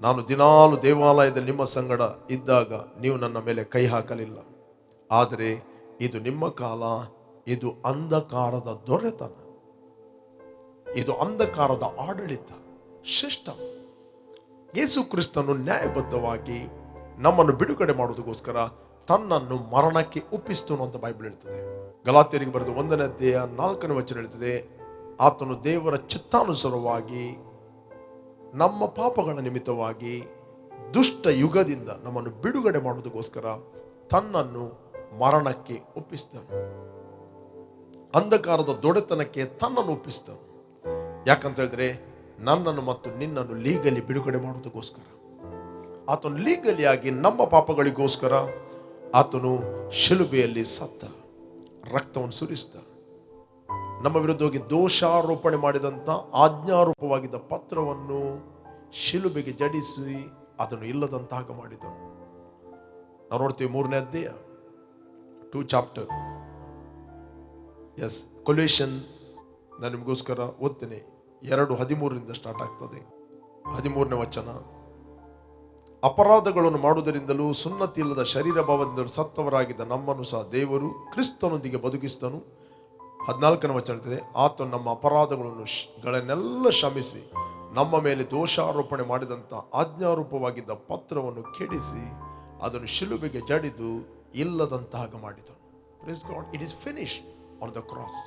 ನಾನು ದಿನಾಲು ದೇವಾಲಯದಲ್ಲಿ ನಿಮ್ಮ ಸಂಗಡ ಇದ್ದಾಗ ನೀವು ನನ್ನ ಮೇಲೆ ಕೈ ಹಾಕಲಿಲ್ಲ. ಆದರೆ ಇದು ನಿಮ್ಮ ಕಾಲ, ಇದು ಅಂಧಕಾರದ ದೊರೆತನ, ಇದು ಅಂಧಕಾರದ ಆಡಳಿತ ಸಿಸ್ಟಮ್. ಯೇಸು ಕ್ರಿಸ್ತನು ನ್ಯಾಯಬದ್ಧವಾಗಿ ನಮ್ಮನ್ನು ಬಿಡುಗಡೆ ಮಾಡುವುದಕ್ಕೋಸ್ಕರ ತನ್ನನ್ನು ಮರಣಕ್ಕೆ ಒಪ್ಪಿಸ್ತನು ಅಂತ ಬೈಬಲ್ ಹೇಳ್ತದೆ. ಗಲಾತ್ಯರಿಗೆ ಬರೆದ 1ನೇ ಅಧ್ಯಾಯ 4ನೇ ವಚನ ಹೇಳ್ತದೆ, ಆತನು ದೇವರ ಚಿತ್ತಾನುಸಾರವಾಗಿ ನಮ್ಮ ಪಾಪಗಳ ನಿಮಿತ್ತವಾಗಿ ದುಷ್ಟ ಯುಗದಿಂದ ನಮ್ಮನ್ನು ಬಿಡುಗಡೆ ಮಾಡುವುದಕ್ಕೋಸ್ಕರ ತನ್ನನ್ನು ಮರಣಕ್ಕೆ ಒಪ್ಪಿಸ್ತನು. ಅಂಧಕಾರದ ದೊಡೆತನಕ್ಕೆ ತನ್ನನ್ನು ಒಪ್ಪಿಸ್ತನು. ಯಾಕಂತ ಹೇಳಿದ್ರೆ ನನ್ನನ್ನು ಮತ್ತು ನಿನ್ನನ್ನು ಲೀಗಲಿ ಬಿಡುಗಡೆ ಮಾಡುವುದಕ್ಕೋಸ್ಕರ. ಆತನು ಲೀಗಲಿ ಆಗಿ ನಮ್ಮ ಪಾಪಗಳಿಗೋಸ್ಕರ ಆತನು ಶಿಲುಬೆಯಲ್ಲಿ ಸತ್ತ, ರಕ್ತವನ್ನು ಸುರಿಸಿದ. ನಮ್ಮ ವಿರುದ್ಧವಾಗಿ ದೋಷಾರೋಪಣೆ ಮಾಡಿದಂಥ ಆಜ್ಞಾರೂಪವಾಗಿದ್ದ ಪತ್ರವನ್ನು ಶಿಲುಬೆಗೆ ಜಡಿಸಿ ಅದನ್ನು ಇಲ್ಲದಂತಾಗ ಮಾಡಿದನು. ನಾವು ನೋಡ್ತೀವಿ 3ನೇ ಅಧ್ಯಾಯ 2 ಚಾಪ್ಟರ್. ಎಸ್, ಕೊಲೇಷನ್ ನಾನು ನಿಮಗೋಸ್ಕರ ಓದ್ತೇನೆ. 2:13 ಸ್ಟಾರ್ಟ್ ಆಗ್ತದೆ. 13ನೇ ವಚನ, ಅಪರಾಧಗಳನ್ನು ಮಾಡುವುದರಿಂದಲೂ ಸುನ್ನತಿ ಇಲ್ಲದ ಶರೀರ ಭಾವದಿಂದಲೂ ಸತ್ತವರಾಗಿದ್ದ ನಮ್ಮನ್ನು ಸಹ ದೇವರು ಕ್ರಿಸ್ತನೊಂದಿಗೆ ಬದುಕಿಸಿದನು. 14ನೇ ವಚನ ಹೇಳ್ತದೆ, ಆತನು ನಮ್ಮ ಅಪರಾಧಗಳನ್ನೆಲ್ಲ ಕ್ಷಮಿಸಿ ನಮ್ಮ ಮೇಲೆ ದೋಷಾರೋಪಣೆ ಮಾಡಿದಂಥ ಆಜ್ಞಾರೂಪವಾಗಿದ್ದ ಪತ್ರವನ್ನು ಕೆಡಿಸಿ ಅದನ್ನು ಶಿಲುಬೆಗೆ ಜಡಿದು ಇಲ್ಲದಂತಾಗ ಮಾಡಿದನು. Praise God, it is finished on the cross.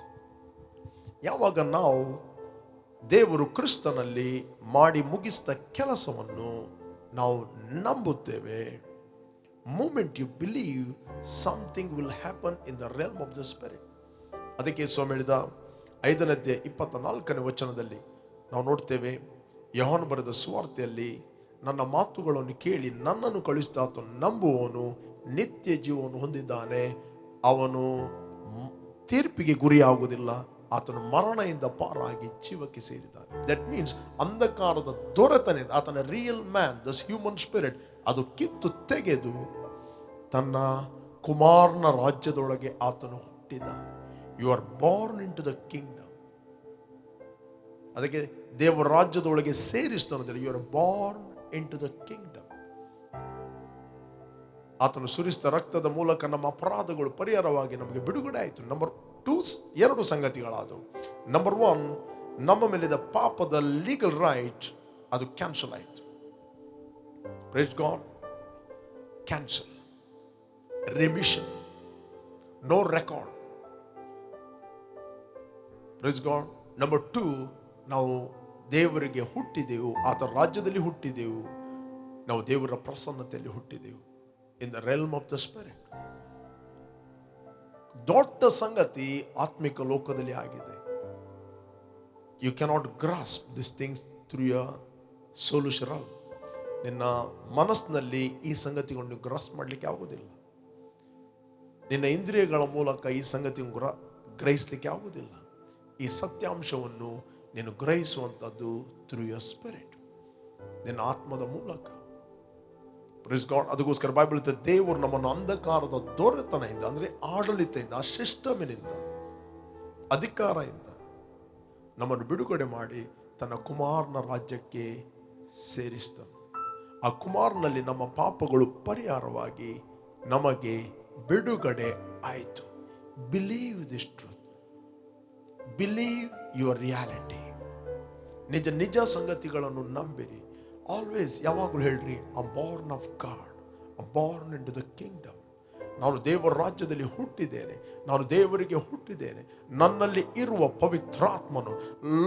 ಯಾವಾಗ ನಾವು ದೇವರು ಕ್ರಿಸ್ತನಲ್ಲಿ ಮಾಡಿ ಮುಗಿಸಿದ ಕೆಲಸವನ್ನು ನಾವು ನಂಬುತ್ತೇವೆ, moment you believe, something will happen in the realm of the spirit. ಅದಕ್ಕೆ ಸ್ವಾಮಿ ಹೇಳಿದ 5ನೇ ಅಧ್ಯಾಯ 24ನೇ ವಚನದಲ್ಲಿ ನಾವು ನೋಡ್ತೇವೆ, ಯೋಹಾನ ಬರೆದ ಸುವಾರ್ತೆಯಲ್ಲಿ ನನ್ನ ಮಾತುಗಳನ್ನು ಕೇಳಿ ನನ್ನನ್ನು ಕಳುಹಿಸಿದ ಆತನು ನಂಬುವವನು ನಿತ್ಯ ಜೀವವನ್ನು ಹೊಂದಿದ್ದಾನೆ, ಅವನು ತೀರ್ಪಿಗೆ ಗುರಿಯಾಗುವುದಿಲ್ಲ, ಆತನು ಮರಣದಿಂದ ಪಾರಾಗಿ ಜೀವಕ್ಕೆ ಸೇರಿದ್ದಾನೆ. ದಟ್ ಮೀನ್ಸ್ ಅಂಧಕಾರದ ದೊರೆತನ, ಆತನ real man, thus human spirit, ಅದು ಕಿತ್ತು ತೆಗೆದು ತನ್ನ ಕುಮಾರನ ರಾಜ್ಯದೊಳಗೆ ಆತನು ಹುಟ್ಟಿದ್ದಾನೆ. You are born into the kingdom. ಅದಕ್ಕೆ ದೇವರ ರಾಜ್ಯದೊಳಗೆ ಸೇರಿಸ್ತಾನೆ. You are born into the kingdom. ಆತನು ಸುರಿಸಿದ ರಕ್ತದ ಮೂಲಕ ನಮ್ಮ ಅಪರಾಧಗಳು ಪರಿಹಾರವಾಗಿ ನಮಗೆ ಬಿಡುಗಡೆ ಆಯಿತು. ನಂಬರ್ 2, 2 ಸಂಗತಿಗಳಾದವು. ನಂಬರ್ 1, ನಮ್ಮ ಮೇಲಿದ್ದ ಪಾಪದ ಲೀಗಲ್ ರೈಟ್ ಅದು ಕ್ಯಾನ್ಸಲ್ ಆಯಿತು. Praise God. Cancel, remission, no record. Praise God. Number 2, ನಾವು ದೇವರಿಗೆ ಹುಟ್ಟಿದೆವು, ಆತ ರಾಜ್ಯದಲ್ಲಿ ಹುಟ್ಟಿದೆವು, ನಾವು ದೇವರ ಪ್ರಸನ್ನತೆಯಲ್ಲಿ ಹುಟ್ಟಿದೆವು, in the realm of the spirit. ದೊಡ್ಡ ಸಂಗತಿ ಆತ್ಮಿಕ ಲೋಕದಲ್ಲಿ ಆಗಿದೆ. You cannot grasp this things through your solution. ನಿನ್ನ ಮನಸ್ಸಿನಲ್ಲಿ ಈ ಸಂಗತಿಗಳನ್ನು ಗ್ರಾಸ್ ಮಾಡಲಿಕ್ಕೆ ಆಗುವುದಿಲ್ಲ. ನಿನ್ನ ಇಂದ್ರಿಯಗಳ ಮೂಲಕ ಈ ಸಂಗತಿಯನ್ನು ಗ್ರಹಿಸಲಿಕ್ಕೆ ಆಗುವುದಿಲ್ಲ. ಈ ಸತ್ಯಾಂಶವನ್ನು ನೀನು ಗ್ರಹಿಸುವಂಥದ್ದು ಥ್ರೂ ಯುವರ್ ಸ್ಪಿರಿಟ್, ನಿನ್ನ ಆತ್ಮದ ಮೂಲಕ. Praise God. ಅದಕ್ಕೋಸ್ಕರ ಬೈಬಲ್ ಹೇಳ್ತದೆ, ದೇವರು ನಮ್ಮನ್ನು ಅಂಧಕಾರದ ದೊರೆತನದಿಂದ, ಅಂದರೆ ಆಡಳಿತದಿಂದ, ಸಿಸ್ಟಮಿನಿಂದ, ಅಧಿಕಾರದಿಂದ ನಮ್ಮನ್ನು ಬಿಡುಗಡೆ ಮಾಡಿ ತನ್ನ ಕುಮಾರನ ರಾಜ್ಯಕ್ಕೆ ಸೇರಿಸಿದನು. ಆ ಕುಮಾರನಲ್ಲಿ ನಮ್ಮ ಪಾಪಗಳು ಪರಿಹಾರವಾಗಿ ನಮಗೆ ಬಿಡುಗಡೆ ಆಯಿತು. Believe this truth, believe your reality. ನಿಜ ನಿಜ ಸಂಗತಿಗಳನ್ನು ನಂಬಿರಿ. ಆಲ್ವೇಸ್, ಯಾವಾಗಲೂ ಹೇಳ್ರಿ, I am born of God, I am born into the kingdom. ನಾನು ದೇವರ ರಾಜ್ಯದಲ್ಲಿ ಹುಟ್ಟಿದ್ದೇನೆ, ನಾನು ದೇವರಿಗೆ ಹುಟ್ಟಿದ್ದೇನೆ. ನನ್ನಲ್ಲಿ ಇರುವ ಪವಿತ್ರಾತ್ಮನು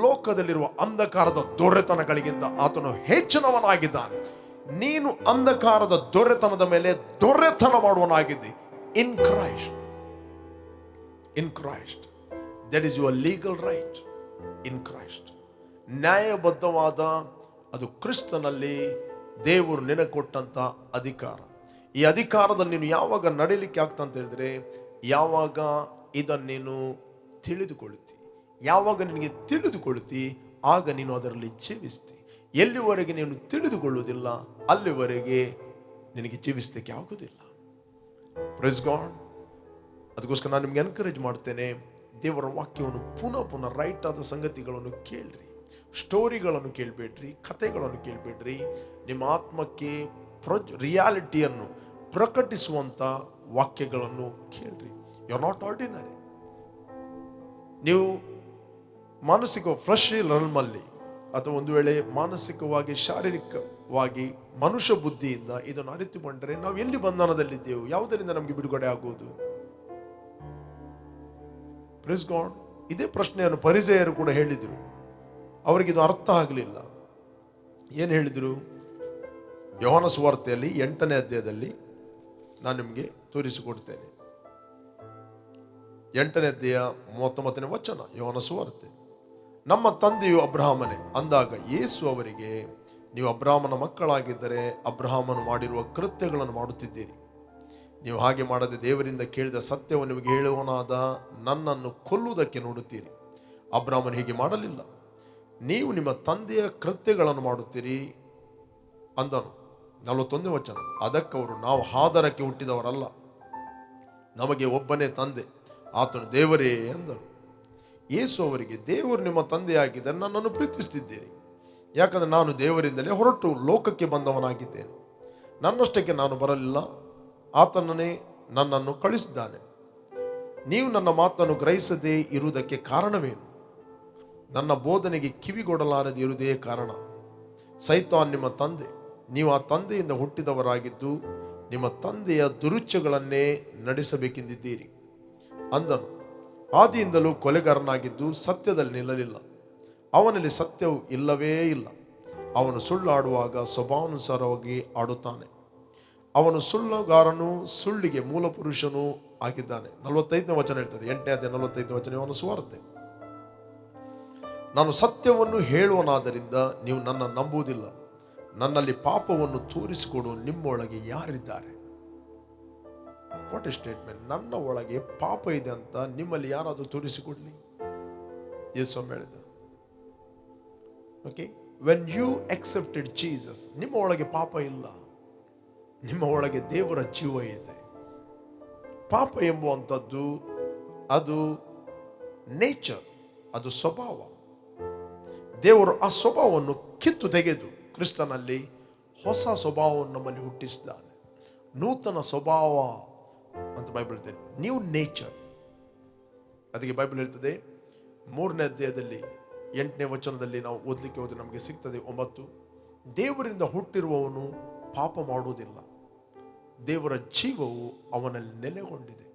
ಲೋಕದಲ್ಲಿರುವ ಅಂಧಕಾರದ ದೊರೆತನಗಳಿಗಿಂತ ಆತನು ಹೆಚ್ಚಿನವನಾಗಿದ್ದಾನೆ. ನೀನು ಅಂಧಕಾರದ ದೊರೆತನದ ಮೇಲೆ ದೊರೆತನ ಮಾಡುವನಾಗಿದ್ದಿ. In Christ, in Christ, that is your legal right. In Christ, ನ್ಯಾಯಬದ್ಧವಾದ, ಅದು ಕ್ರಿಸ್ತನಲ್ಲಿ ದೇವರು ನಿನಗೆ ಕೊಟ್ಟಂತ ಅಧಿಕಾರ. ಈ ಅಧಿಕಾರದಲ್ಲಿ ನೀನು ಯಾವಾಗ ನಡೀಲಿಕ್ಕೆ ಆಗ್ತಾ ಅಂತ ಹೇಳಿದ್ರೆ, ಯಾವಾಗ ಇದನ್ನು ನೀನು ತಿಳಿದುಕೊಳ್ಳುತ್ತಿ, ಯಾವಾಗ ನಿನಗೆ ತಿಳಿದುಕೊಳ್ಳುತ್ತಿ, ಆಗ ನೀನು ಅದರಲ್ಲಿ ಜೀವಿಸ್ತಿ. ಎಲ್ಲಿವರೆಗೆ ನೀನು ತಿಳಿದುಕೊಳ್ಳುವುದಿಲ್ಲ ಅಲ್ಲಿವರೆಗೆ ನಿನಗೆ ಜೀವಿಸಲಿಕ್ಕೆ ಆಗುವುದಿಲ್ಲ. Praise God. ಅದಕ್ಕೋಸ್ಕರ ನಾನು ನಿಮ್ಗೆ ಎನ್ಕರೇಜ್ ಮಾಡ್ತೇನೆ, ದೇವರ ವಾಕ್ಯವನ್ನು ಪುನಃ ಪುನಃ ರೈಟ್ ಆದ ಸಂಗತಿಗಳನ್ನು ಕೇಳ್ರಿ. ಸ್ಟೋರಿಗಳನ್ನು ಕೇಳಬೇಡ್ರಿ, ಕಥೆಗಳನ್ನು ಕೇಳಬೇಡ್ರಿ. ನಿಮ್ಮ ಆತ್ಮಕ್ಕೆ ರಿಯಾಲಿಟಿಯನ್ನು ಪ್ರಕಟಿಸುವಂಥ ವಾಕ್ಯಗಳನ್ನು ಕೇಳ್ರಿ. You are not ordinary. ನೀವು ಮಾನಸಿಕ ಫ್ಲಶ್ ರೆಲ್ಮಲ್ಲಿ, ಅಥವಾ ಒಂದು ವೇಳೆ ಮಾನಸಿಕವಾಗಿ, ಶಾರೀರಿಕವಾಗಿ, ಮನುಷ್ಯ ಬುದ್ಧಿಯಿಂದ ಇದನ್ನು ಅರಿತುಕೊಂಡರೆ ನಾವು ಎಲ್ಲಿ ಬಂಧನದಲ್ಲಿದ್ದೆವು? ಯಾವುದರಿಂದ ನಮಗೆ ಬಿಡುಗಡೆ ಆಗುವುದು? Praise God. ಇದೇ ಪ್ರಶ್ನೆಯನ್ನು ಫರಿಸೇಯರು ಕೂಡ ಹೇಳಿದರು. ಅವರಿಗಿದು ಅರ್ಥ ಆಗಲಿಲ್ಲ. ಏನು ಹೇಳಿದರು? ಯೋಹಾನ ಸುವಾರ್ತೆಯಲ್ಲಿ 8ನೇ ಅಧ್ಯಾಯದಲ್ಲಿ ನಾನು ನಿಮಗೆ ತೋರಿಸಿಕೊಡ್ತೇನೆ. 8ನೇ ಅಧ್ಯಾಯ 39ನೇ ವಚನ, ಯೋಹಾನ ಸುವಾರ್ತೆ. ನಮ್ಮ ತಂದೆಯು ಅಬ್ರಹಾಮನೇ ಅಂದಾಗ ಯೇಸು ಅವರಿಗೆ, ನೀವು ಅಬ್ರಹಾಮನ ಮಕ್ಕಳಾಗಿದ್ದರೆ ಅಬ್ರಹಾಮನು ಮಾಡಿರುವ ಕೃತ್ಯಗಳನ್ನು ಮಾಡುತ್ತಿದ್ದೀರಿ. ನೀವು ಹಾಗೆ ಮಾಡದೆ ದೇವರಿಂದ ಕೇಳಿದ ಸತ್ಯವನ್ನು ನಿಮಗೆ ಹೇಳುವನಾದ ನನ್ನನ್ನು ಕೊಲ್ಲುವುದಕ್ಕೆ ನೋಡುತ್ತೀರಿ. ಅಬ್ರಹಾಮನು ಹೀಗೆ ಮಾಡಲಿಲ್ಲ, ನೀವು ನಿಮ್ಮ ತಂದೆಯ ಕೃತ್ಯಗಳನ್ನು ಮಾಡುತ್ತೀರಿ ಅಂದನು. 41ನೇ ವಚನ. ಅದಕ್ಕವರು, ನಾವು ಹಾದರಕ್ಕೆ ಹುಟ್ಟಿದವರಲ್ಲ, ನಮಗೆ ಒಬ್ಬನೇ ತಂದೆ, ಆತನು ದೇವರೇ ಎಂದರು. ಯೇಸು ಅವರಿಗೆ, ದೇವರು ನಿಮ್ಮ ತಂದೆಯಾಗಿದ್ದರೆ ನನ್ನನ್ನು ಪ್ರೀತಿಸುತ್ತಿದ್ದೀರಿ, ಯಾಕಂದರೆ ನಾನು ದೇವರಿಂದಲೇ ಹೊರಟು ಲೋಕಕ್ಕೆ ಬಂದವನಾಗಿದ್ದೇನೆ. ನನ್ನಷ್ಟಕ್ಕೆ ನಾನು ಬರಲಿಲ್ಲ, ಆತನನ್ನೇ ನನ್ನನ್ನು ಕಳಿಸಿದ್ದಾನೆ. ನೀವು ನನ್ನ ಮಾತನ್ನು ಗ್ರಹಿಸದೇ ಇರುವುದಕ್ಕೆ ಕಾರಣವೇನು? ನನ್ನ ಬೋಧನೆಗೆ ಕಿವಿಗೊಡಲಾರದೆ ಇರುವುದೇ ಕಾರಣ. ಸೈತಾನ್ ನಿಮ್ಮ ತಂದೆ, ನೀವು ಆ ತಂದೆಯಿಂದ ಹುಟ್ಟಿದವರಾಗಿದ್ದು ನಿಮ್ಮ ತಂದೆಯ ದುರುಚ್ಛೆಗಳನ್ನೇ ನಡೆಸಬೇಕೆಂದಿದ್ದೀರಿ ಅಂದನು. ಆದಿಯಿಂದಲೂ ಕೊಲೆಗಾರನಾಗಿದ್ದು ಸತ್ಯದಲ್ಲಿ ನಿಲ್ಲಲಿಲ್ಲ, ಅವನಲ್ಲಿ ಸತ್ಯವು ಇಲ್ಲವೇ ಇಲ್ಲ. ಅವನು ಸುಳ್ಳಾಡುವಾಗ ಸ್ವಭಾವಾನುಸಾರವಾಗಿ ಆಡುತ್ತಾನೆ. ಅವನು ಸುಳ್ಳುಗಾರನು, ಸುಳ್ಳಿಗೆ ಮೂಲ ಪುರುಷನೂ ಆಗಿದ್ದಾನೆ. 45ನೇ ವಚನ ಹೇಳ್ತದೆ, 8ನೇ ಅಧ್ಯಾಯ 45ನೇ ವಚನ, ಅವನ ಸುವಾರ್ತೆ. ನಾನು ಸತ್ಯವನ್ನು ಹೇಳುವನಾದ್ದರಿಂದ ನೀವು ನನ್ನ ನಂಬುವುದಿಲ್ಲ. ನನ್ನಲ್ಲಿ ಪಾಪವನ್ನು ತೋರಿಸಿಕೊಡು ನಿಮ್ಮೊಳಗೆ ಯಾರಿದ್ದಾರೆ? What A statement. ನನ್ನ ಒಳಗೆ ಪಾಪ ಇದೆ ಅಂತ ನಿಮ್ಮಲ್ಲಿ ಯಾರಾದರೂ ತೋರಿಸಿಕೊಡ್ಲಿ? ಯೇಸು ಹೇಳಿದ, okay, when you accepted Jesus, ನಿಮ್ಮ ಒಳಗೆ ಪಾಪ ಇಲ್ಲ, ನಿಮ್ಮ ಒಳಗೆ ದೇವರ ಜೀವ ಇದೆ. ಪಾಪ ಎಂಬುವಂಥದ್ದು ಅದು ನೇಚರ್, ಅದು ಸ್ವಭಾವ. ದೇವರು ಆ ಸ್ವಭಾವವನ್ನು ಕಿತ್ತು ತೆಗೆದು ಕ್ರಿಸ್ತನಲ್ಲಿ ಹೊಸ ಸ್ವಭಾವವನ್ನು ನಮ್ಮಲ್ಲಿ ಹುಟ್ಟಿಸಿದ್ದಾನೆ. ನೂತನ ಸ್ವಭಾವ ಅಂತ ಬೈಬಲ್ ಹೇಳ್ತದೆ, ನ್ಯೂ ನೇಚರ್. ಅದಕ್ಕೆ ಬೈಬಲ್ ಹೇಳ್ತದೆ 3ನೇ ಅಧ್ಯಾಯದಲ್ಲಿ 8ನೇ ವಚನದಲ್ಲಿ ನಾವು ಓದಲಿಕ್ಕೆ ಹೋದರೆ ನಮಗೆ ಸಿಗ್ತದೆ 9, ದೇವರಿಂದ ಹುಟ್ಟಿರುವವನು ಪಾಪ ಮಾಡುವುದಿಲ್ಲ, ದೇವರ ಜೀವವು ಅವನಲ್ಲಿ ನೆಲೆಗೊಂಡಿದೆ.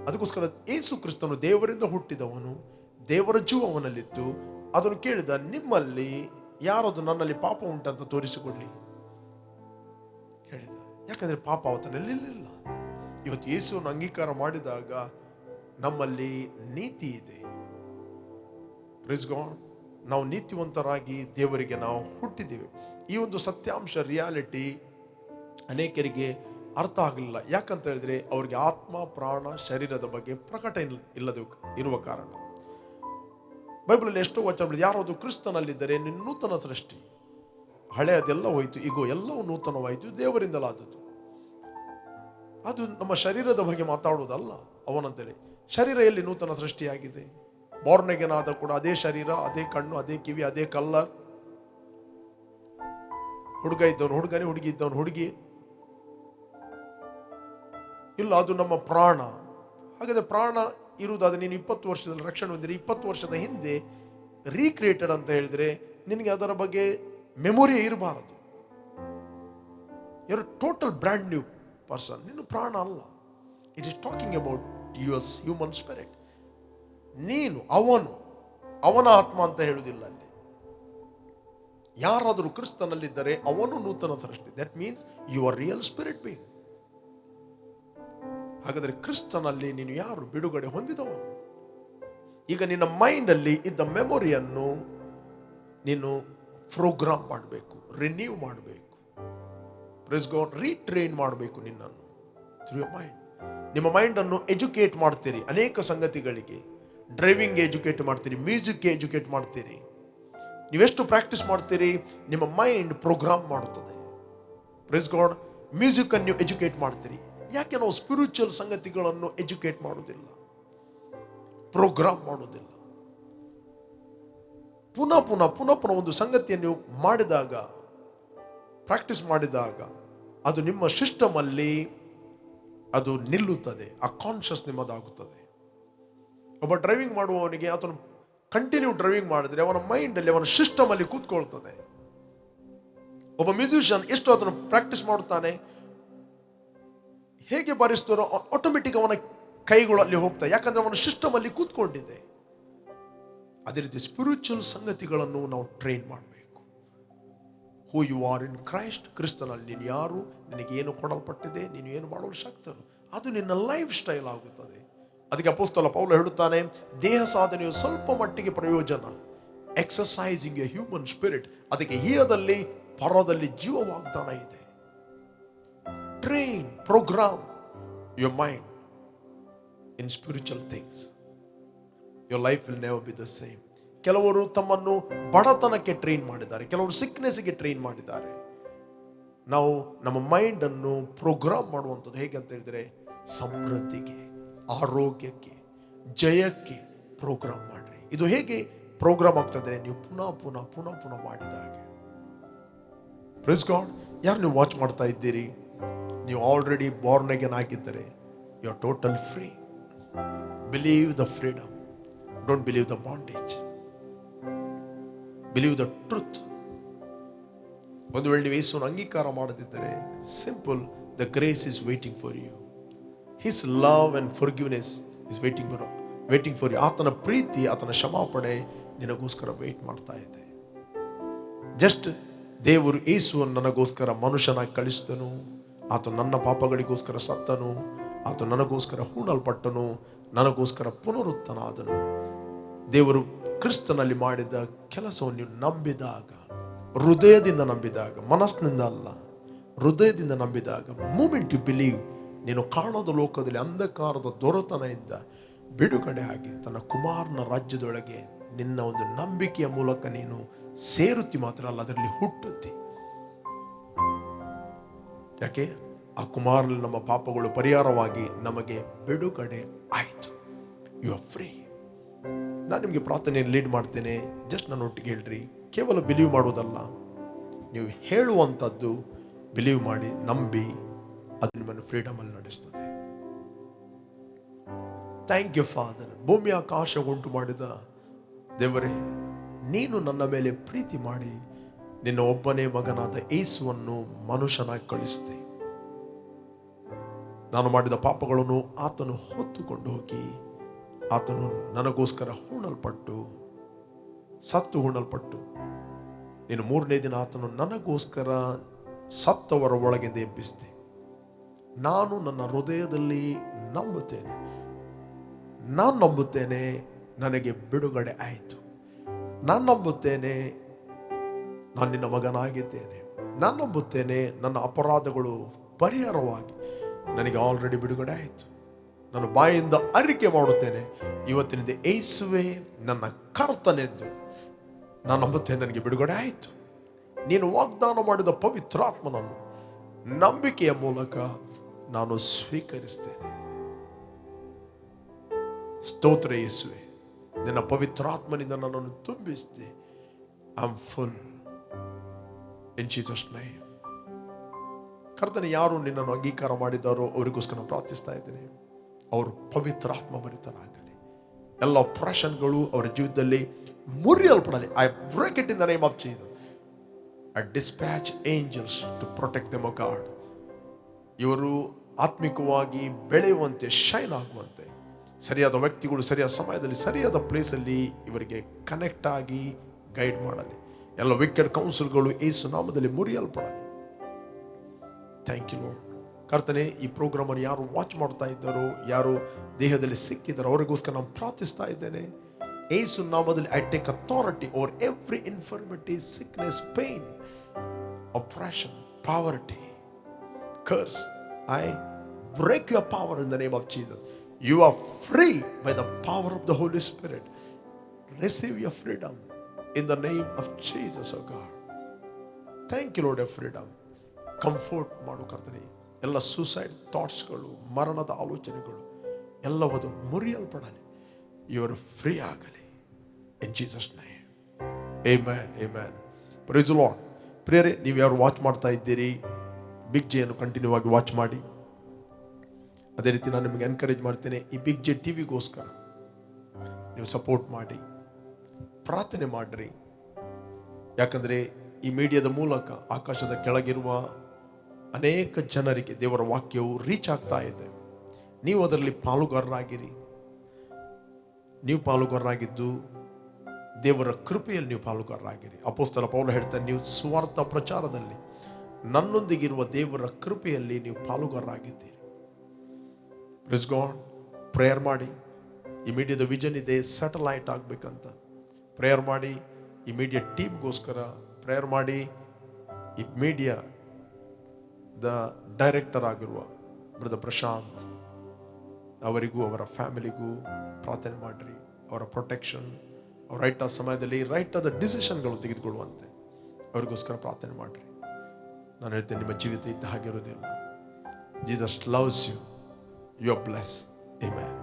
ಅದಕ್ಕೋಸ್ಕರ ಯೇಸು ಕ್ರಿಸ್ತನು ದೇವರಿಂದ ಹುಟ್ಟಿದವನು, ದೇವರ ಜೀವ ಅವನಲ್ಲಿತ್ತು. ಅದನ್ನು ಕೇಳಿದ, ನಿಮ್ಮಲ್ಲಿ ಯಾರದು ನನ್ನಲ್ಲಿ ಪಾಪ ಉಂಟಂತ ತೋರಿಸಿಕೊಡ್ಲಿ ಹೇಳಿದ. ಯಾಕಂದ್ರೆ ಪಾಪ ಅವತನಲ್ಲಿ ಇಲ್ಲ. ಇವತ್ತು ಯೇಸುವನ್ನು ಅಂಗೀಕಾರ ಮಾಡಿದಾಗ ನಮ್ಮಲ್ಲಿ ನೀತಿ ಇದೆ. Praise God. ನಾವು ನೀತಿವಂತರಾಗಿ ದೇವರಿಗೆ ನಾವು ಹುಟ್ಟಿದ್ದೇವೆ. ಈ ಒಂದು ಸತ್ಯಾಂಶ, ರಿಯಾಲಿಟಿ ಅನೇಕರಿಗೆ ಅರ್ಥ ಆಗಲಿಲ್ಲ. ಯಾಕಂತ ಹೇಳಿದ್ರೆ ಅವರಿಗೆ ಆತ್ಮ, ಪ್ರಾಣ, ಶರೀರದ ಬಗ್ಗೆ ಪ್ರಕಟ ಇಲ್ಲದೆ ಇರುವ ಕಾರಣ. ಬೈಬಲಲ್ಲಿ ಎಷ್ಟೋ ವಚನ, ಯಾರಾದರೂ ಕ್ರಿಸ್ತನಲ್ಲಿದ್ದರೆ ನಿನ್ನ ನೂತನ ಸೃಷ್ಟಿ, ಹಳೆಯದೆಲ್ಲ ಹೋಯಿತು, ಈಗ ಎಲ್ಲವೂ ನೂತನವಾಯಿತು, ದೇವರಿಂದಲಾದದ್ದು. ಅದು ನಮ್ಮ ಶರೀರದ ಬಗ್ಗೆ ಮಾತಾಡುವುದಲ್ಲ ಅವನಂತೇಳಿ. ಶರೀರ ಎಲ್ಲಿ ನೂತನ ಸೃಷ್ಟಿಯಾಗಿದೆ? ಬಾರ್ನ್ ಅಗೇನ್ ಆದ ಕೂಡ ಅದೇ ಶರೀರ, ಅದೇ ಕಣ್ಣು, ಅದೇ ಕಿವಿ, ಅದೇ ಕಲ್ಲರ್. ಹುಡುಗ ಇದ್ದವನು ಹುಡುಗನೇ, ಹುಡುಗಿ ಇದ್ದವನು ಹುಡುಗಿ. ಇಲ್ಲ, ಅದು ನಮ್ಮ ಪ್ರಾಣ. ಹಾಗಾದ್ರೆ ಪ್ರಾಣ ಇರುವುದಾದ್ರೆ ನೀನು 20 ವರ್ಷದಲ್ಲಿ ರಕ್ಷಣೆ ಹೊಂದಿರಿ, 20 ವರ್ಷದ ಹಿಂದೆ ರೀಕ್ರಿಯೇಟೆಡ್ ಅಂತ ಹೇಳಿದ್ರೆ ನಿನಗೆ ಅದರ ಬಗ್ಗೆ ಮೆಮೊರಿ ಇರಬಾರದು. you're a total brand new person. ನಿನ್ನ ಪ್ರಾಣ ಅಲ್ಲ. It is talking about your human spirit. ನೀನು ಅವನ ಆತ್ಮ ಅಂತ ಹೇಳುವುದಿಲ್ಲ ಅಲ್ಲಿ. ಯಾರಾದರೂ ಕ್ರಿಸ್ತನಲ್ಲಿದ್ದರೆ ಅವನು ನೂತನ ಸೃಷ್ಟಿ. That means your real spirit being. ಹಾಗಾದರೆ ಕ್ರಿಸ್ತನಲ್ಲಿ ನೀನು ಯಾರು ಬಿಡುಗಡೆ ಹೊಂದಿದವನು? ಈಗ ನಿನ್ನ ಮೈಂಡಲ್ಲಿ ಇದ್ದ ಮೆಮೊರಿಯನ್ನು ನೀನು ಪ್ರೋಗ್ರಾಮ್ ಮಾಡಬೇಕು, ರಿನ್ಯೂ ಮಾಡಬೇಕು, ಪ್ರೈಸ್ ಗಾಡ್, ರೀಟ್ರೈನ್ ಮಾಡಬೇಕು ನಿನ್ನನ್ನು ಥ್ರೂ ಯೋರ್ ಮೈಂಡ್. ನಿಮ್ಮ ಮೈಂಡನ್ನು ಎಜುಕೇಟ್ ಮಾಡ್ತೀರಿ ಅನೇಕ ಸಂಗತಿಗಳಿಗೆ. ಡ್ರೈವಿಂಗ್ಗೆ ಎಜುಕೇಟ್ ಮಾಡ್ತೀರಿ, ಮ್ಯೂಸಿಕ್ಗೆ ಎಜುಕೇಟ್ ಮಾಡ್ತೀರಿ. ನೀವೆಷ್ಟು ಪ್ರಾಕ್ಟೀಸ್ ಮಾಡ್ತೀರಿ, ನಿಮ್ಮ ಮೈಂಡ್ ಪ್ರೋಗ್ರಾಮ್ ಮಾಡುತ್ತದೆ. Praise God. ಮ್ಯೂಸಿಕ್ ಅನ್ನು ಎಜುಕೇಟ್ ಮಾಡ್ತೀರಿ. ಯಾಕೆ ನಾವು ಸ್ಪಿರಿಚುವಲ್ ಸಂಗತಿಗಳನ್ನು ಎಜುಕೇಟ್ ಮಾಡುವುದಿಲ್ಲ, ಪ್ರೋಗ್ರಾಮ್ ಮಾಡುವುದಿಲ್ಲ? ಪುನಃ ಪುನಃ ಪುನಃ ಪುನಃ ಒಂದು ಸಂಗತಿಯನ್ನು ಮಾಡಿದಾಗ, ಪ್ರಾಕ್ಟೀಸ್ ಮಾಡಿದಾಗ ಅದು ನಿಮ್ಮ ಸಿಸ್ಟಮ್ ಅಲ್ಲಿ ಅದು ನಿಲ್ಲುತ್ತದೆ. ಆ ಕಾನ್ಷಿಯಸ್ ನಿಮ್ಮದಾಗುತ್ತದೆ. ಒಬ್ಬ ಡ್ರೈವಿಂಗ್ ಮಾಡುವವನಿಗೆ ಆತನು ಕಂಟಿನ್ಯೂ ಡ್ರೈವಿಂಗ್ ಮಾಡಿದ್ರೆ ಅವನ ಮೈಂಡ್ ಅಲ್ಲಿ, ಅವನ ಸಿಸ್ಟಮ್ ಅಲ್ಲಿ ಕೂತ್ಕೊಳ್ತದೆ. ಒಬ್ಬ ಮ್ಯೂಸಿಷಿಯನ್ ಎಷ್ಟು ಅದನ್ನು ಪ್ರಾಕ್ಟೀಸ್ ಮಾಡುತ್ತಾನೆ, ಹೇಗೆ ಬಾರಿಸ್ತಾರೋ ಆಟೋಮೆಟಿಕ್ ಅವನ ಕೈಗಳು ಅಲ್ಲಿ ಹೋಗ್ತವೆ. ಯಾಕಂದ್ರೆ ಅವನ ಸಿಸ್ಟಮ್ ಅಲ್ಲಿ ಕೂತ್ಕೊಂಡಿದೆ. ಅದೇ ರೀತಿ ಸ್ಪಿರಿಚುವಲ್ ಸಂಗತಿಗಳನ್ನು ನಾವು ಟ್ರೈನ್ ಮಾಡಬೇಕು. Who you are in Christ. ಕ್ರಿಸ್ತನಲ್ಲಿ ನೀನು ಯಾರು, ನಿನಗೆ ಏನು ಕೊಡಲ್ಪಟ್ಟಿದೆ, ನೀನು ಏನು ಮಾಡಲು ಶಕ್ತರು, ಅದು ನಿನ್ನ ಲೈಫ್ ಸ್ಟೈಲ್ ಆಗುತ್ತದೆ. ಅದಕ್ಕೆ ಅಪೊಸ್ತಲ ಪೌಲ ಹೇಳುತ್ತಾನೆ, ದೇಹ ಸಾಧನೆಯು ಸ್ವಲ್ಪ ಮಟ್ಟಿಗೆ ಪ್ರಯೋಜನ, ಎಕ್ಸರ್ಸೈಸಿಂಗ್ ಎ ಹ್ಯೂಮನ್ ಸ್ಪಿರಿಟ್. ಅದಕ್ಕೆ ಹೀಯದಲ್ಲಿ ಪರದಲ್ಲಿ ಜೀವ ವಾಗ್ದಾನ ಇದೆ. Train, program your mind in spiritual things. Your life will never be the same. ಕೆಲವರು ತಮ್ಮನ್ನು ಬಡತನಕ್ಕೆ ಟ್ರೈನ್ ಮಾಡಿದ್ದಾರೆ, ಕೆಲವರು ಸಿಕ್ನೆಸ್ಗೆ ಟ್ರೈನ್ ಮಾಡಿದ್ದಾರೆ. ನಾವು ನಮ್ಮ ಮೈಂಡ್ ಅನ್ನು ಪ್ರೋಗ್ರಾಮ್ ಮಾಡುವಂಥದ್ದು ಹೇಗೆ ಅಂತ ಹೇಳಿದ್ರೆ, ಸಮೃದ್ಧಿಗೆ, ಆರೋಗ್ಯಕ್ಕೆ, ಜಯಕ್ಕೆ ಪ್ರೋಗ್ರಾಮ್ ಮಾಡ್ರಿ. ಇದು ಹೇಗೆ ಪ್ರೋಗ್ರಾಮ್ ಆಗ್ತದೆ? ನೀವು ಪುನಃ ಪುನಃ ಪುನಃ ಪುನಃ ಮಾಡಿದಾಗ. Praise God. ಯಾರು ನೀವು ವಾಚ್ ಮಾಡ್ತಾ ಇದ್ದೀರಿ, ನೀವು ಆಲ್ರೆಡಿ ಬಾರ್ನ್ ಅಗೇನ್ ಆಗಿದ್ದರೆ you are total free. Believe the freedom, don't believe the bondage, believe the truth. ಒಂದು ವೇಳೆ ನೀವು ಯೇಸುವನ್ನು ಅಂಗೀಕಾರ ಮಾಡದಿದ್ದರೆ, simple, the grace is waiting for you. His love and forgiveness is waiting for you. ಆತನ ಪ್ರೀತಿ, ಆತನ ಕ್ಷಮಾಪಣೆ ನಿನಗೋಸ್ಕರ ವೇಟ್ ಮಾಡ್ತಾ ಇದೆ. ಜಸ್ಟ್ ದೇವರು ಯೇಸುವನ್ನು ನನಗೋಸ್ಕರ ಮನುಷ್ಯನಾಗಿ ಕಳಿಸಿದನು, ಆತ ನನ್ನ ಪಾಪಗಳಿಗೋಸ್ಕರ ಸತ್ತನು, ಆತ ನನಗೋಸ್ಕರ ಹೂಣಲ್ಪಟ್ಟನು, ನನಗೋಸ್ಕರ ಪುನರುತ್ಥಾನ ಆದನು. ದೇವರು ಕ್ರಿಸ್ತನಲ್ಲಿ ಮಾಡಿದ ಕೆಲಸವನ್ನು ನೀವು ನಂಬಿದಾಗ, ಹೃದಯದಿಂದ ನಂಬಿದಾಗ, ಮನಸ್ಸಿನಿಂದ ಅಲ್ಲ, ಹೃದಯದಿಂದ ನಂಬಿದಾಗ, ಮೂಮೆಂಟ್ ಯು ಬಿಲೀವ್, ನೀನು ಕಾಣದ ಲೋಕದಲ್ಲಿ ಅಂಧಕಾರದ ದೊರೆತನದಿಂದ ಬಿಡುಗಡೆ ಆಗಿ ತನ್ನ ಕುಮಾರನ ರಾಜ್ಯದೊಳಗೆ ನಿನ್ನ ಒಂದು ನಂಬಿಕೆಯ ಮೂಲಕ ನೀನು ಸೇರುತ್ತಿ ಮಾತ್ರ ಅಲ್ಲ, ಅದರಲ್ಲಿ ಹುಟ್ಟುತ್ತಿ. ಯಾಕೆ? ಆ ಕುಮಾರನಲ್ಲಿ ನಮ್ಮ ಪಾಪಗಳು ಪರಿಹಾರವಾಗಿ ನಮಗೆ ಬಿಡುಗಡೆ ಆಯಿತು. You are free. ನಾನು ನಿಮಗೆ ಪ್ರಾರ್ಥನೆಯನ್ನು ಲೀಡ್ ಮಾಡ್ತೇನೆ. ಜಸ್ಟ್ ನಾನು ಒಟ್ಟಿಗೆ ಹೇಳ್ರಿ. ಕೇವಲ ಬಿಲೀವ್ ಮಾಡೋದಲ್ಲ, ನೀವು ಹೇಳುವಂಥದ್ದು ಬಿಲೀವ್ ಮಾಡಿ, ನಂಬಿ, ಅದು ನಿಮ್ಮನ್ನು ಫ್ರೀಡಮಲ್ಲಿ ನಡೆಸ್ತದೆ. Thank you Father. ಭೂಮಿ ಆಕಾಶ ಉಂಟು ಮಾಡಿದ ದೇವರೇ, ನೀನು ನನ್ನ ಮೇಲೆ ಪ್ರೀತಿ ಮಾಡಿ ನಿನ್ನ ಒಬ್ಬನೇ ಮಗನಾದ ಯೇಸುವನ್ನು ಮನುಷ್ಯನಾಗಿ ಕಳಿಸಿದೆ. ನಾನು ಮಾಡಿದ ಪಾಪಗಳನ್ನು ಆತನು ಹೊತ್ತುಕೊಂಡು ಹೋಗಿ, ಆತನು ನನಗೋಸ್ಕರ ಹೂಣಲ್ಪಟ್ಟು, ಸತ್ತು ಹೂಣಲ್ಪಟ್ಟು, ನೀನು 3ನೇ ದಿನ ಆತನು ನನಗೋಸ್ಕರ ಸತ್ತವರ ಒಳಗಿಂದ ಎಬ್ಬಿಸಿದೆ. ನಾನು ನನ್ನ ಹೃದಯದಲ್ಲಿ ನಂಬುತ್ತೇನೆ, ನಾನು ನಂಬುತ್ತೇನೆ ನನಗೆ ಬಿಡುಗಡೆ ಆಯಿತು. ನಾನು ನಂಬುತ್ತೇನೆ ನಾನು ನಿನ್ನ ಮಗನಾಗಿದ್ದೇನೆ. ನಾನು ನಂಬುತ್ತೇನೆ ನನ್ನ ಅಪರಾಧಗಳು ಪರಿಹಾರವಾಗಿ ನನಗೆ ಆಲ್ರೆಡಿ ಬಿಡುಗಡೆ ಆಯಿತು. ನಾನು ಬಾಯಿಂದ ಅರಿಕೆ ಮಾಡುತ್ತೇನೆ, ಇವತ್ತಿನಿಂದ ಯೇಸುವೇ ನನ್ನ ಕರ್ತನೆಂದು ನಾನು ನಂಬುತ್ತೇನೆ, ನನಗೆ ಬಿಡುಗಡೆ ಆಯಿತು. ನೀನು ವಾಗ್ದಾನ ಮಾಡಿದ ಪವಿತ್ರಾತ್ಮನನ್ನು ನಂಬಿಕೆಯ ಮೂಲಕ ನಾನು ಸ್ವೀಕರಿಸ್ತೇನೆ. ಸ್ತೋತ್ರ ಯೇಸುವೆ, ನಿನ್ನ ಪವಿತ್ರಾತ್ಮನಿಂದ ನನ್ನನ್ನು ತುಂಬಿಸಿದೆ. I am full in Jesus name. ಕರ್ತನೆ, ಯಾರು ನಿನ್ನನ್ನು ಅಂಗೀಕಾರ ಮಾಡಿದ್ದಾರೋ ಅವರಿಗೋಸ್ಕರ ಪ್ರಾರ್ಥಿಸ್ತಾ ಇದ್ದೇನೆ. ಅವರು ಪವಿತ್ರಾತ್ಮ ಭರಿತರಾಗಲಿ. ಎಲ್ಲ ಆಪರೇಷನ್ಗಳು ಅವರ ಜೀವಿತದಲ್ಲಿ ಮುರಿಯಲ್ಪಡಲಿ. I break it in the name of Jesus. I dispatch angels to protect them, O God. ಇವರು ಆತ್ಮಿಕವಾಗಿ ಬೆಳೆಯುವಂತೆ, ಶೈನ್ ಆಗುವಂತೆ, ಸರಿಯಾದ ವ್ಯಕ್ತಿಗಳು ಸರಿಯಾದ ಸಮಯದಲ್ಲಿ ಸರಿಯಾದ ಪ್ಲೇಸಲ್ಲಿ ಇವರಿಗೆ ಕನೆಕ್ಟ್ ಆಗಿ ಗೈಡ್ ಮಾಡಲಿ. ಎಲ್ಲ ವಿಕೆಟ್ ಕೌನ್ಸಿಲ್ಗಳು ಯೇಸು ನಾಮದಲ್ಲಿ ಮುರಿಯಲ್ಪಡಲಿ. Thank you lord. ಕರ್ತನೆ, ಈ ಪ್ರೋಗ್ರಾಮನ್ನು ಯಾರು ವಾಚ್ ಮಾಡ್ತಾ ಇದ್ದಾರೋ, ಯಾರು ದೇಹದಲ್ಲಿ ಸಿಕ್ಕಿದ್ದಾರೋ ಅವರಿಗೋಸ್ಕರ ನಾನು ಪ್ರಾರ್ಥಿಸ್ತಾ ಇದ್ದೇನೆ. ಯೇಸು ನಾಮದಲ್ಲಿ I take authority over every infirmity, sickness, pain, oppression, poverty, curse. I break your power in the name of Jesus. You are free by the power of the Holy Spirit. Receive your freedom in the name of Jesus, oh God. Thank you, Lord, for freedom. Comfort ಮಾಡು ಕರ್ತನೆ. ಎಲ್ಲ suicide ಥಾಟ್ಸ್ಗಳು, ಮರಣದ ಆಲೋಚನೆಗಳು ಎಲ್ಲವದು ಮುರಿಯಲ್ಪಡಲಿ. ಇವರು free ಆಗಲಿ in Jesus name. Amen, amen. Praise the Lord. ಪ್ರಿಯರೇ, ನೀವು ಯಾರು ವಾಚ್ ಮಾಡ್ತಾ ಇದ್ದೀರಿ, ಬಿಗ್ ಜೆಯನ್ನು ಕಂಟಿನ್ಯೂ ಆಗಿ ವಾಚ್ ಮಾಡಿ. ಅದೇ ರೀತಿ ನಾನು ನಿಮಗೆ ಎನ್ಕರೇಜ್ ಮಾಡ್ತೇನೆ, ಈ ಬಿಗ್ ಜೆ ಟಿವಿಗೋಸ್ಕರ ನೀವು ಸಪೋರ್ಟ್ ಮಾಡಿ, ಪ್ರಾರ್ಥನೆ ಮಾಡಿರಿ. ಯಾಕಂದರೆ ಈ ಮೀಡಿಯಾದ ಮೂಲಕ ಆಕಾಶದ ಕೆಳಗಿರುವ ಅನೇಕ ಜನರಿಗೆ ದೇವರ ವಾಕ್ಯವು ರೀಚ್ ಆಗ್ತಾ ಇದೆ. ನೀವು ಅದರಲ್ಲಿ ಪಾಲುಗಾರರಾಗಿರಿ. ನೀವು ಪಾಲುಗಾರರಾಗಿದ್ದು ದೇವರ ಕೃಪೆಯಲ್ಲಿ ನೀವು ಪಾಲುಗಾರರಾಗಿರಿ. ಅಪೊಸ್ತಲ ಪೌಲ ಹೇಳ್ತಾರೆ, ನೀವು ಸುವಾರ್ಥ ಪ್ರಚಾರದಲ್ಲಿ ನನ್ನೊಂದಿಗಿರುವ ದೇವರ ಕೃಪೆಯಲ್ಲಿ ನೀವು ಪಾಲುಗಾರರಾಗಿದ್ದೀರಿ. Praise god. ಪ್ರೇಯರ್ ಮಾಡಿ. ಈ ಮೀಡಿಯಾದ ವಿಷನ್ ಇದೆ, ಸ್ಯಾಟಲೈಟ್ ಆಗಬೇಕಂತ ಪ್ರೇಯರ್ ಮಾಡಿ. ಈ ಮೀಡಿಯಾ ಟೀಮ್ಗೋಸ್ಕರ ಪ್ರೇಯರ್ ಮಾಡಿ. ಈ ಮೀಡಿಯಾದ ಡೈರೆಕ್ಟರ್ ಆಗಿರುವ ಬ್ರದರ್ ಪ್ರಶಾಂತ್ ಅವರಿಗೂ ಅವರ ಫ್ಯಾಮಿಲಿಗೂ ಪ್ರಾರ್ಥನೆ ಮಾಡಿರಿ. ಅವರ ಪ್ರೊಟೆಕ್ಷನ್, ಅವ್ರು ರೈಟ್ ಆದ ಸಮಯದಲ್ಲಿ ರೈಟ್ ಆದ ಡಿಸಿಷನ್ಗಳು ತೆಗೆದುಕೊಳ್ಳುವಂತೆ ಅವರಿಗೋಸ್ಕರ ಪ್ರಾರ್ಥನೆ ಮಾಡಿರಿ. ನಾನು ಹೇಳ್ತೇನೆ, ನಿಮ್ಮ ಜೀವಿತ ಇದ್ದ ಹಾಗಿರೋದಿಲ್ಲ. Jesus loves you. You are bless. Amen.